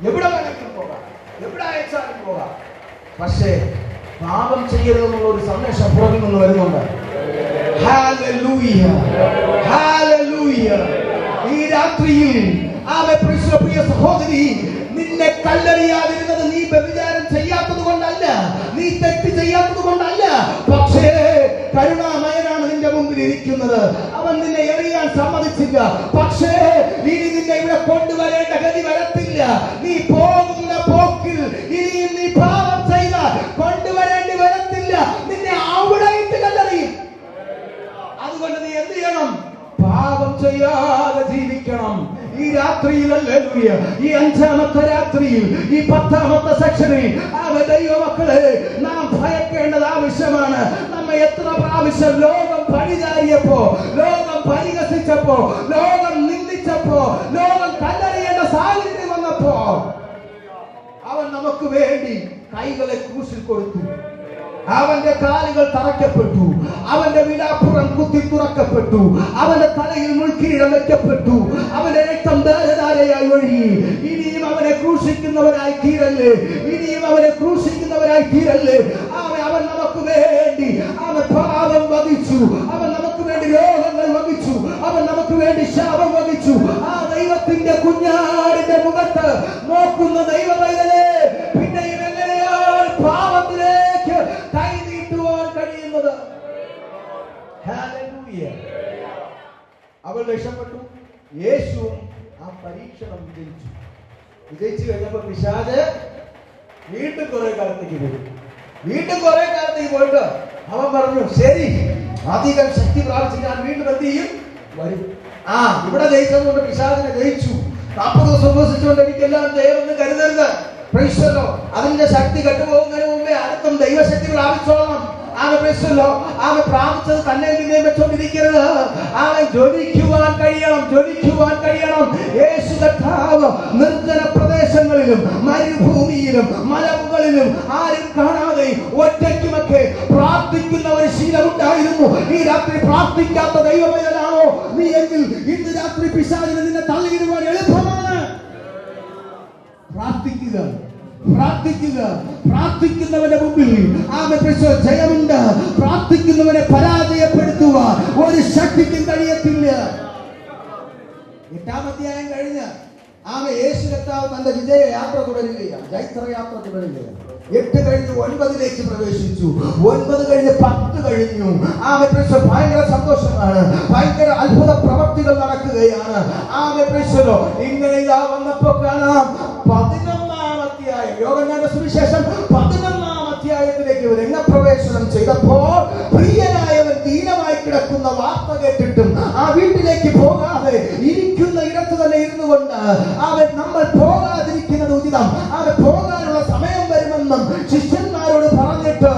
എവിടെ വേണമെങ്കിലും പോകാം, എവിടെ അയച്ചാലും പോകാം. പക്ഷേ പാപം ചെയ്യരുതെന്നുള്ള ഒരു സന്ദേശം പുറകിൽ നിന്ന് വരുന്നുണ്ട്. Hallelujah, hallelujah. ഈ രാത്രിയിൽ പ്രിയ സഹോദരി, നിന്നെ കല്ലെറിയാതിരുന്നത് നീ വ്യഭിചാരം ചെയ്യാത്തത് കൊണ്ടല്ല, നീ തെറ്റ് ചെയ്യാത്തത് കൊണ്ടല്ല. പക്ഷേ കരുണാമയനാണ് നിന്റെ മുമ്പിൽ ഇരിക്കുന്നത്. അവൻ നിന്നെ എറിയാൻ സമ്മതിച്ചില്ല. സാധിച്ചില്ല. പക്ഷേ ഇനി നിന്നെ ഇവിടെ കൊണ്ടുവരേണ്ട ഗതി വരത്തില്ല. നീ പോകുന്ന പോക്കിൽ ഇനിയും നീ പാപം ചെയ്താൽ കൊണ്ടുവരേണ്ടി വരത്തില്ല. നിന്നെ അവിടെ ഇട്ട് കല്ലെറിയും. അതുകൊണ്ട് നീ എന്ത് ചെയ്യണം? പാപം ചെയ്യാതെ ജീവിക്കണം. ഈ രാത്രിയിൽ ഹല്ലേലൂയ, ഈ 5ാമത്തെ രാത്രിയിൽ, ഈ 10ാമത്തെ സെക്ഷനിൽ ദൈവമക്കളെ നാം ഭയക്കേണ്ടത് ആവശ്യമാണ്. നമ്മെ എത്ര പ്രാവശ്യം ലോകം പഴിചാരിയപ്പോ, ലോകം പരിഹസിച്ചപ്പോ, ലോകം നിന്ദിച്ചപ്പോ, ലോകം കല്ലെറിയേണ്ട സാഹചര്യം വന്നപ്പോ അവൻ നമുക്ക് വേണ്ടി കൈകളെ ക്രൂശിൽ കൊടുത്തു. അവന്റെ കാലുകൾ തറയ്ക്കപ്പെട്ടു. അവന്റെ വിലാപ്പുറം കുത്തി തുറക്കപ്പെട്ടു. അവന്റെ തലയിൽ മുൾക്കിരീടം വെക്കപ്പെട്ടു. അവന്റെ രക്തം ധാരധാരയായി ഒഴുകി. ഇനിയും അവനെ ക്രൂശിക്കുന്നവരായി തീരല്ലേ, ഇനിയും അവനെ ക്രൂശിക്കുന്നവരായി തീരല്ലേ. അവൻ നമുക്ക് വേണ്ടി അവൻ പാപം വഹിച്ചു. അവൻ നമുക്ക് വേണ്ടി രോഗങ്ങൾ വഹിച്ചു. അവൻ നമുക്ക് വേണ്ടി ശാപം വഹിച്ചു. ആ ദൈവത്തിന്റെ കുഞ്ഞാടിന്റെ മുഖത്ത് നോക്കുന്ന ദൈവമൈതലേ, പിന്നെയും എങ്ങനെയാണ് പാപത്തിലേക്ക് കൈ നീട്ടുവാൻ കഴിയുന്നത്? ഹല്ലേലൂയ. അവൾ രക്ഷപ്പെട്ടു. യേശുവും ആ പരീക്ഷണം വിജയിച്ചു കഴിഞ്ഞപ്പോൾ പിശാച് വീണ്ടും കുറെ കാലത്തേക്ക് പോയി. വീണ്ടും കുറെ കാലത്തേക്ക് പോയിട്ട് അവൻ പറഞ്ഞു, ശരി, അധികം ശക്തി പ്രാപിച്ച് ഞാൻ വീണ്ടും എന്ത് ചെയ്യും? വരും. ഇവിടെ ജയിച്ചതുകൊണ്ട് പിശാചിനെ ജയിച്ചു. 40 ദിവസം ഉപവസിച്ചുകൊണ്ട് എനിക്കെല്ലാം ജയമെന്ന് കരുതരുത്. അതിന്റെ ശക്തി കെട്ടുപോകുന്നതിന് മുമ്പേ അടുത്തും ദൈവശക്തി പ്രാപിച്ചോളണം. അവൻ പ്രാപിച്ചത് തന്നെ വിജയം വെച്ചോണ്ടിരിക്കരുത്. അവൻ ജ്വലിക്കുവാൻ കഴിയണം. യേശു കർത്താവ് നിർജ്ജന പ്രദേശങ്ങളിലും മരുഭൂമിയിലും മലമുകളിലും ആരും കാണാതെ ഒറ്റയ്ക്കുമൊക്കെ പ്രാർത്ഥിക്കുന്ന ഒരു ശീലമുണ്ടായിരുന്നു. ഈ രാത്രി പ്രാർത്ഥിക്കാത്ത ദൈവമേലാണോ നീ എങ്കിൽ ഇന്ന് രാത്രി പിശാചിനെ നിന്നെ തള്ളിയിടുവാൻ എളുപ്പമാണ്. പ്രാർത്ഥിക്കുന്നവന്റെ മുമ്പിൽ ജയമുണ്ട്. പ്രാർത്ഥിക്കുന്നവനെ പരാജയപ്പെടുത്തുവാൻ ഒരു ശക്തിക്കും കഴിയത്തില്ല. 8ാം അധ്യായം കഴിഞ്ഞ് യേശു കർത്താവ് തന്റെ വിജയയാത്ര തുടരുകയാണ്, ജൈത്രയാത്ര തുടരുകയാണ്. 8 കഴിഞ്ഞ് 9ലേക്ക് പ്രവേശിച്ചു. 9 കഴിഞ്ഞ് 10 കഴിഞ്ഞു. ഭയങ്കര സന്തോഷമാണ്. ഭയങ്കര അത്ഭുത പ്രവർത്തികൾ നടക്കുകയാണ്. ഇങ്ങനെ ഇതാ വന്നപ്പോ കാണാം 11ാം അധ്യായം, യോഹന്നാന്റെ സുവിശേഷം 11ാം അധ്യായത്തിലേക്ക് രംഗപ്രവേശനം ചെയ്തപ്പോൾ പ്രിയനായവൻ ദീനമായി കിടക്കുന്ന വാർത്ത കേട്ടിട്ടും ആ വീട്ടിലേക്ക് പോകാതെ ഇരിക്കുന്ന ഇടത്ത് തന്നെ ഇരുന്നു കൊണ്ട് നമ്മൾ പോകാതിരിക്കുന്നത് ഉചിതം. പോകാനുള്ള സമയം വരുമെന്നും ശിഷ്യന്മാരോട് പറഞ്ഞിട്ട്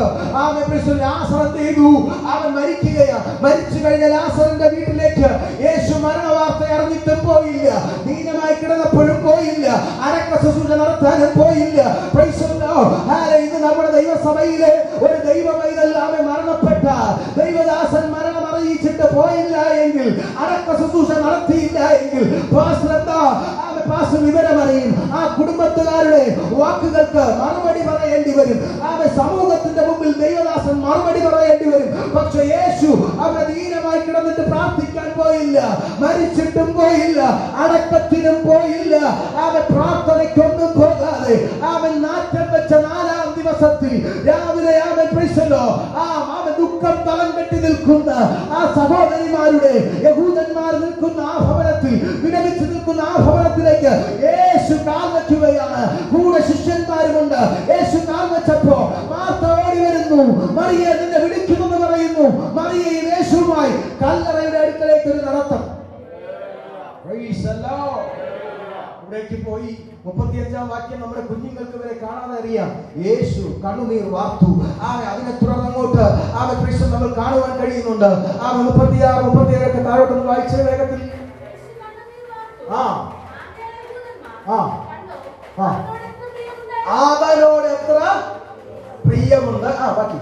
ലാസർ ചെയ്തു. അവൻ മരിക്കുകയാണ്. മരിച്ചു കഴിഞ്ഞ ലാസറിന്റെ വീട്ടിലേക്ക് യേശു മരണ വാർത്ത അറിഞ്ഞിട്ടും പോയില്ല. ദീനമായി കിടന്നപ്പോഴും പോയില്ല. അടക്ക ശുശ്രൂഷ നടത്താനും പോയില്ല. ഇത് നമ്മുടെ ദൈവസഭയിലെ ഒരു ദൈവമൈതൽ മരണപ്പെട്ട ദൈവദാസൻ മരണം അറിയിച്ചിട്ട് പോയില്ല എങ്കിൽ, അടക്ക ശുശ്രൂഷ നടത്തിയില്ല എങ്കിൽ പാസ്റ്റർ വിവരമറിയും. ആ കുടുംബത്തുകാരുടെ വാക്കുകൾക്ക് മറുപടി പറയേണ്ടി വരും. സമൂഹത്തിന്റെ മുമ്പിൽ ദൈവദാസൻ മറുപടി പറയേണ്ടി വരും. പക്ഷെ യേശു അവരെ ദീനമായി കിടന്നിട്ട് പ്രാർത്ഥിക്കാൻ പോയില്ല. മരിച്ചിട്ടും പോയില്ല. അടക്കത്തിനും പോയില്ല. പ്രാർത്ഥനയ്ക്കൊന്നും പോകാതെ അവൻ നാറ്റം വെച്ച 4ാം ദിവസത്തിൽ രാവിലെ അവൻ ദുഃഖം തളം കെട്ടി നിൽക്കുന്ന ആ സഹോദരിമാരുടെ, യഹൂദന്മാർ നിൽക്കുന്ന ആ ഭവനത്തിൽ, വിരമിച്ചു നിൽക്കുന്ന ആ ഭവനത്തിലേക്ക് യേശു കാൽ വയ്ക്കുകയാണ്. കൂടെ ശിഷ്യന്മാരുമുണ്ട്. യേശു കാൽ വെച്ചപ്പോ മാർത്ത ഓടി വരുന്നു. മറിയെ നിന്നെ വിളിക്കുമെന്ന് പറയുന്നു. മറിയയും യേശുവുമായി കല്ലറയുടെ അടുക്കലേക്ക് ഒരു നടത്തം. ഇവിടേക്ക് പോയി 35ാം വാക്യം നമ്മുടെ കുഞ്ഞുങ്ങൾക്ക് വരെ കാണാതെ അറിയാം. യേശു കണ്ണുനീർ വാർത്തു. അതിനെ തുടർന്ന് അങ്ങോട്ട് നമ്മൾ കാണുവാൻ കഴിയുന്നുണ്ട്. 36, 37 താഴോട്ടൊന്ന് വായിച്ച വേഗത്തിൽ. അവനോട് എത്ര പ്രിയമുണ്ട്. ബാക്കി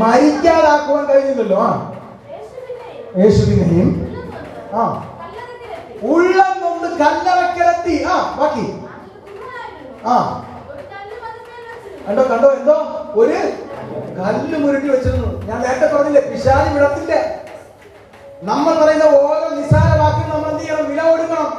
മരിക്കാതാക്കുവാൻ കഴിഞ്ഞില്ലല്ലോ. യേശുവിനെയും ഉള്ളം കൊണ്ട് കല്ലറയ്ക്കലെത്തി. ബാക്കി കണ്ടോ എന്തോ ഒരു കല്ല് മുരുട്ടി വെച്ചിരുന്നു. ഞാൻ നേരത്തെ പറഞ്ഞില്ലേ, പിശാചി വിടത്തില്ല. നമ്മൾ പറയുന്ന ഓരോ നിസാര വാക്കിൽ നമ്മൾ എന്ത് ചെയ്യണം? വില കൊടുക്കണം.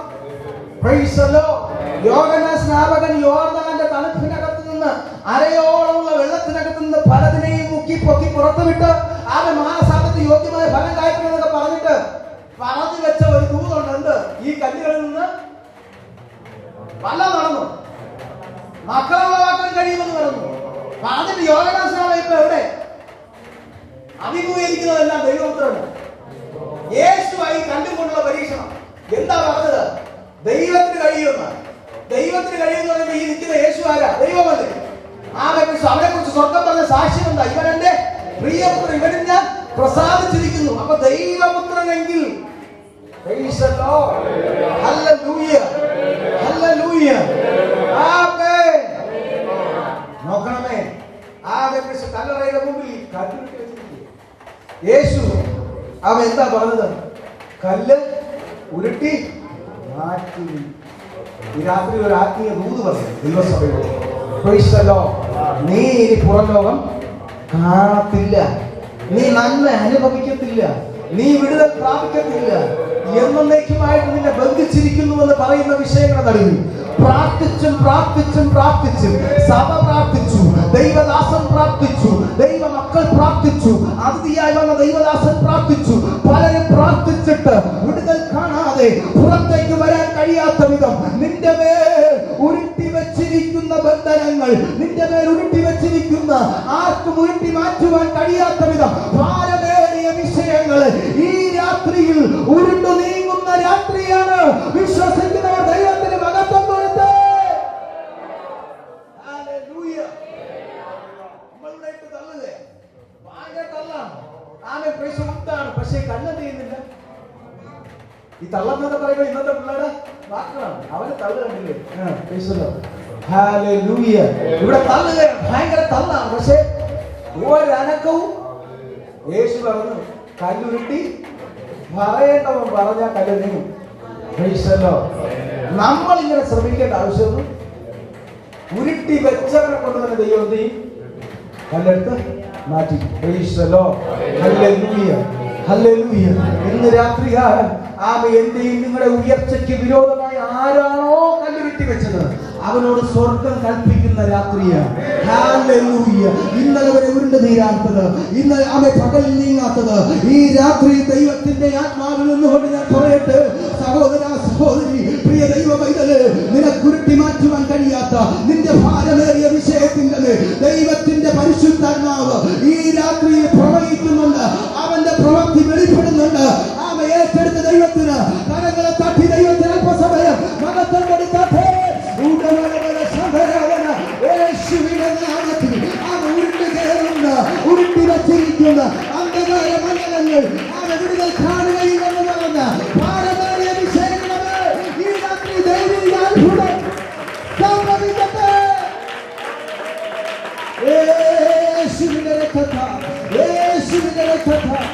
യോഹന്നാൻ സ്നാപകൻ യോർദാന്റെ തണുപ്പിനകത്ത് നിന്ന് അരയോളമുള്ള വെള്ളത്തിനകത്ത് നിന്ന് പലതിനെയും മുക്കി പൊക്കി പുറത്തുവിട്ട് അവൻ മാനസാന്തരത്തിന് യോഗ്യമായ ഫലം കായ്ക്കണമെന്നൊക്കെ പറഞ്ഞിട്ട് പറഞ്ഞു വെച്ച ഒരു ദൂതുണ്ട്. ഈ കല്ലുകളിൽ നിന്ന് വല്ലം നടന്നു, മക്കളുള്ളവാക്കാൻ കഴിയുമെന്ന് പറഞ്ഞു. പറഞ്ഞിട്ട് യോഗനാശനാണ് ഇപ്പൊ എവിടെ അഭിമുഖീകരിക്കുന്നതെല്ലാം ദൈവപുത്രനാണ്. യേശുവായി കണ്ടുകൊണ്ടുള്ള പരീക്ഷണം എന്താ പറഞ്ഞത്? ദൈവത്തിന് കഴിയുമെന്ന്. ദൈവത്തിന് കഴിയുമെന്ന് പറയുമ്പോൾ ഈ നിൽക്കുന്ന യേശു ആരാ? ദൈവമല്ലേ. അവനെ കുറിച്ച് സ്വർഗം പറഞ്ഞ സാക്ഷ്യം എന്താ? ഇവൻ എന്റെ പ്രിയപുത്രൻ, ഇവനിൽ ഞാൻ പ്രസാദിച്ചിരിക്കുന്നു. അപ്പൊ ദൈവപുത്രനെങ്കിൽ നോക്കണമേ, കല്ലറയുടെ മുമ്പിൽ യേശു അവൻ എന്താ പറഞ്ഞത്? കല്ല് ഉരുട്ടി മാറ്റി. ഈ രാത്രി ഒരു ആത്മീയ ദൂത് പറഞ്ഞു ദൈവസഭയോട്. നീ ഇനി പുറം ലോകം കാണത്തില്ല, നീ നന്മ അനുഭവിക്കത്തില്ല, നീ വിടുതൽ പ്രാപിക്കത്തില്ല, എന്നേക്കുമായിട്ട് നിന്നെ ബന്ധിച്ചിരിക്കുന്നുവെന്ന് പറയുന്ന വിഷയങ്ങളുടെ നടുവിൽ പ്രാർത്ഥിച്ചും പ്രാർത്ഥിച്ചും പ്രാർത്ഥിച്ചും സഭ പ്രാർത്ഥിച്ചു, ദൈവദാസൻ പ്രാർത്ഥിച്ചു, ദൈവമക്കൾ പ്രാർത്ഥിച്ചു, അതിഥിയായി വന്ന ദൈവദാസൻ പ്രാർത്ഥിച്ചു. പലരും പ്രാർത്ഥിച്ചിട്ട് വിടുതൽ കാണാതെ പുറത്തേക്ക് വരാൻ കഴിയാത്ത വിധം നിന്റെ മേൽ ഉരുട്ടി വെച്ചിരിക്കുന്ന ബന്ധനങ്ങൾ, നിന്റെ മേൽ ഉരുട്ടി വെച്ചിരിക്കുന്ന ആർക്കും ഉരുട്ടി മാറ്റുവാൻ കഴിയാത്ത വിധം ഭാരമേറിയ വിഷയങ്ങൾ ഈ രാത്രിയിൽ ഉരുണ്ടു നീങ്ങുന്ന രാത്രിയാണ്. വിശ്വസിക്കുന്നവർ ദൈവത്തിന് മഹത്വം കൊടുത്ത് പക്ഷേ കണ്ണെന്ത് ചെയ്യുന്നില്ല. ഈ തള്ളെന്നൊക്കെ പറയുമ്പോ ഇന്നത്തെ പിള്ളേരുടെ വാക്കുകളാണ്. അവര് തള്ളു കണ്ടില്ലേ? ഇവിടെ തള്ളുക ഭയങ്കര തള്ളാണ്. പക്ഷെ ഒരനക്കവും യേശു പറഞ്ഞു കല്ലുരുട്ടി പറയേണ്ടവൻ പറഞ്ഞാൽ കല്ല് നീങ്ങും. നമ്മൾ ഇങ്ങനെ ശ്രമിക്കേണ്ട ആവശ്യമൊന്നും. ഉരുട്ടി വെച്ചവനെ കൊണ്ട് തന്നെ ദൈവം ചെയ്യും, കല്ലെടുത്ത് മാറ്റി. ഇന്ന് രാത്രികാലം എന്റെയും നിങ്ങളുടെ ഉയർച്ചയ്ക്ക് വിരോധമായി ആരാണോ കല്ലുരുട്ടി വെച്ചത് അവനോട് സ്വർഗം കൽപ്പിക്കുന്ന രാത്രിയാണ്. ഇന്നലെ വരെ ഉരുണ്ട് നീരാത്തത്, ഇന്നലെ അവൻ പകലിൽ നീങ്ങാത്തത്, ഈ രാത്രി ദൈവത്തിന്റെ ആത്മാവിൽ നിന്നുകൊണ്ട് ഞാൻ പറയട്ടെ, സഹോദര സഹോദരി, പ്രിയ ദൈവ പൈതല്, നിനക്കുരുട്ടി മാറ്റുവാൻ കഴിയാത്ത നിന്റെ ഭാരമേറിയ വിഷയത്തിന്റെ ദൈവത്തിന്റെ പരിശുദ്ധാത്മാവ് ഈ രാത്രിയിൽ പ്രവഹിക്കുന്നുണ്ട്. അവന്റെ പ്രവൃത്തി വെളിപ്പെടുന്നുണ്ട്. അവൻ ഏറ്റെടുത്ത ദൈവത്തിന് കരങ്ങളെ തട്ടി ദൈവത്തിന് അല്പസമയം മകത്തം കൊടുത്താട്ടെ. ഉരുട്ടി വച്ചിരിക്കുന്ന അന്ധകാര മണ്ഡലങ്ങൾ അവ വിടുതൽ കാണുകയില്ലെന്ന് പറഞ്ഞ ഭാരമേറിയ വിഷയങ്ങളെ ഈ രാത്രി ദൈവിക അത്ഭുതം സംഭവിക്കട്ടെ. യേശുവിന്റെ രക്തത്താൽ, യേശുവിന്റെ രക്തത്താൽ.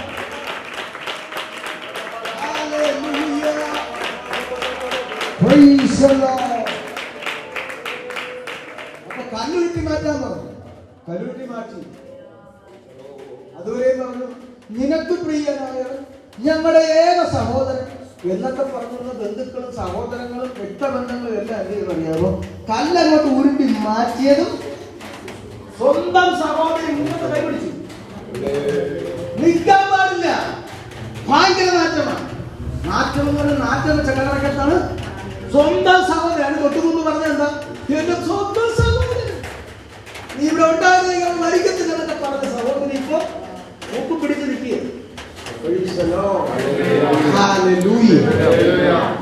Hallelujah, praise the Lord. അപ്പൊ കല്ലുരുട്ടി മാറ്റാൻ പറഞ്ഞു. കല്ലുരുട്ടി മാറ്റി. അതുവരെ പറഞ്ഞു നിനക്ക് പ്രിയനായ ഞങ്ങളുടെ ഏക സഹോദരൻ എന്നൊക്കെ പറഞ്ഞുള്ള ബന്ധുക്കളും സഹോദരങ്ങളും രക്തബന്ധങ്ങളും എല്ലാം എന്തെങ്കിലും അറിയാമോ? കല്ലങ്ങോട്ട് ഉരുട്ടി മാറ്റിയതും സ്വന്തം സഹോദരൻ ഇങ്ങോട്ട് കൈപിടിച്ചു. നിൽക്കാൻ പാടില്ല. ഭയങ്കര നാറ്റമാണ്. നാറ്റം എന്ന് പറഞ്ഞാൽ നാറ്റം വെച്ച കലറക്കത്താണ്. സ്വന്തം സഹോദരൻ തൊട്ടുകൊണ്ട് പറഞ്ഞ എന്താ? എന്റെ സ്വന്തം സഹോദരൻ, നീ ഇവിടെ ഉണ്ടായിരുന്നെങ്കിൽ മരിക്കത്തില്ലെന്നൊക്കെ പറഞ്ഞ സഹോദരൻ ഇപ്പൊ ഒപ്പ് പിടിച്ച് നിൽക്കുക.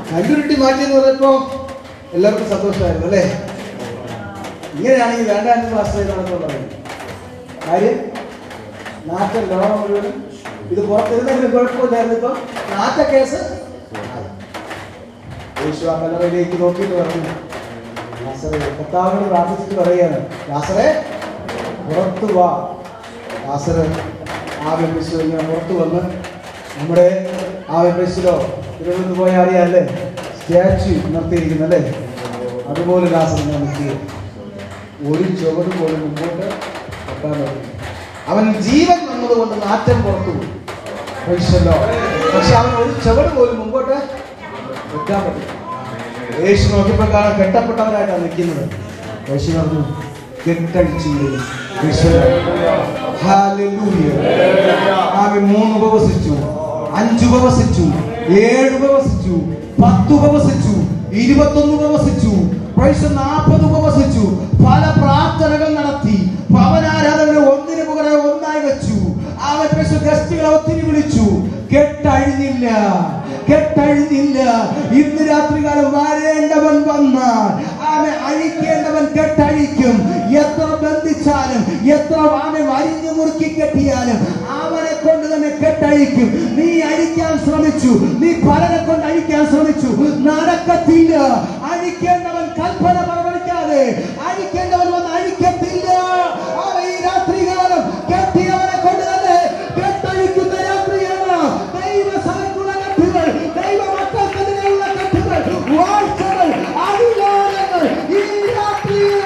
കല്ലുരുട്ടി മാറ്റിയെന്ന് പറഞ്ഞപ്പോ എല്ലാവർക്കും സന്തോഷമായിരുന്നു അല്ലേ? ഇങ്ങനെയാണെങ്കിൽ വേണ്ടായിരുന്നു മാസ്റ്റർ നടന്നുള്ളത് കാര്യം. നാറ്റം ലോകം മുഴുവനും ഇത് പുറത്തിരുന്നെങ്കിലും കുഴപ്പമില്ലായിരുന്നു. ഇപ്പൊ നാറ്റ കേസ് യേശു ആ കല്ലറയിലേക്ക് നോക്കിയിട്ട് പറഞ്ഞു, കർത്താവിനോട് പ്രാർത്ഥിച്ചിട്ട് പറയുകയാണ്, ലാസറേ പുറത്തു വാ. ലാസറ് ആവ്യംബിച്ചു ഇങ്ങനെ പുറത്തു വന്ന് നമ്മുടെ ആവ്യംബിച്ചിലോ തിരുവനന്തപുരത്ത് പോയാൽ അറിയാമല്ലേ, സ്റ്റാച്യു നിർത്തിയിരിക്കുന്നല്ലേ, അതുപോലെ ലാസർ നിർത്തി. ഒരു ചുവട് പോലും മുമ്പോട്ട് വെക്കാൻ പറ്റും. അവൻ ജീവൻ വന്നതുകൊണ്ട് നാറ്റം പുറത്തു പോയി. പക്ഷെ അവൻ ഒരു ചുവട് പോലും മുമ്പോട്ട് വെക്കാൻ പറ്റും. യേശു നോക്കിയപ്പോൾ കാണാൻ കെട്ടപ്പെട്ടവരായിട്ടാണ് നിൽക്കുന്നത്. യേശു പറഞ്ഞു കെട്ടടിച്ചു. ഹല്ലേലൂയ. ആമേൻ. 3 ഉപവസിച്ചു, 5 ഉപവസിച്ചു, 7 ഉപവസിച്ചു, 10 ഉപവസിച്ചു, 21 ഉപവസിച്ചു, 40 ഉപവസിച്ചു. പല പ്രാർത്ഥനകൾ നടത്തി. ഭവനാരാധന ഒന്നിനു പുറകെ ഒന്നായി വെച്ചു. അവൻ ഗസ്റ്റുകളെ ഒത്തിരി വിളിച്ചു. കെട്ടഴിഞ്ഞില്ല. ഇന്ന് രാത്രികാലം വരേണ്ടവൻ വന്നാൽ അവൻ അഴിക്കേണ്ടവൻ കെട്ടഴിക്കും. എത്ര ബന്ധിച്ചാലും, എത്ര അവനെ വരിഞ്ഞു മുറുക്കി കെട്ടിയാലും അവനെ കൊണ്ട് തന്നെ കെട്ടഴിക്കും. നീ അഴിക്കാൻ ശ്രമിച്ചു, നീ പലരെ കൊണ്ട് അഴിക്കാൻ ശ്രമിച്ചു, നടക്കത്തില്ല. അഴിക്കേണ്ടവൻ കൽപ്പന പ്രവർത്തിക്കാതെ അഴിക്കേണ്ടവൻ വന്ന് അഴിക്കത്തില്ല. അവൻ ഈ രാത്രികാലം കെട്ടിയവനെ കൊണ്ട് തന്നെ കെട്ടഴിക്കുന്ന രാത്രിയാണ്. ദൈവസഭയ്ക്കുള്ള കെട്ടുകൾ, ദൈവമക്കൾക്കെതിരെയുള്ള കെട്ടുകൾ, വാഴ്ചകൾ, അധികാരങ്ങൾ ഈ രാത്രിയിൽ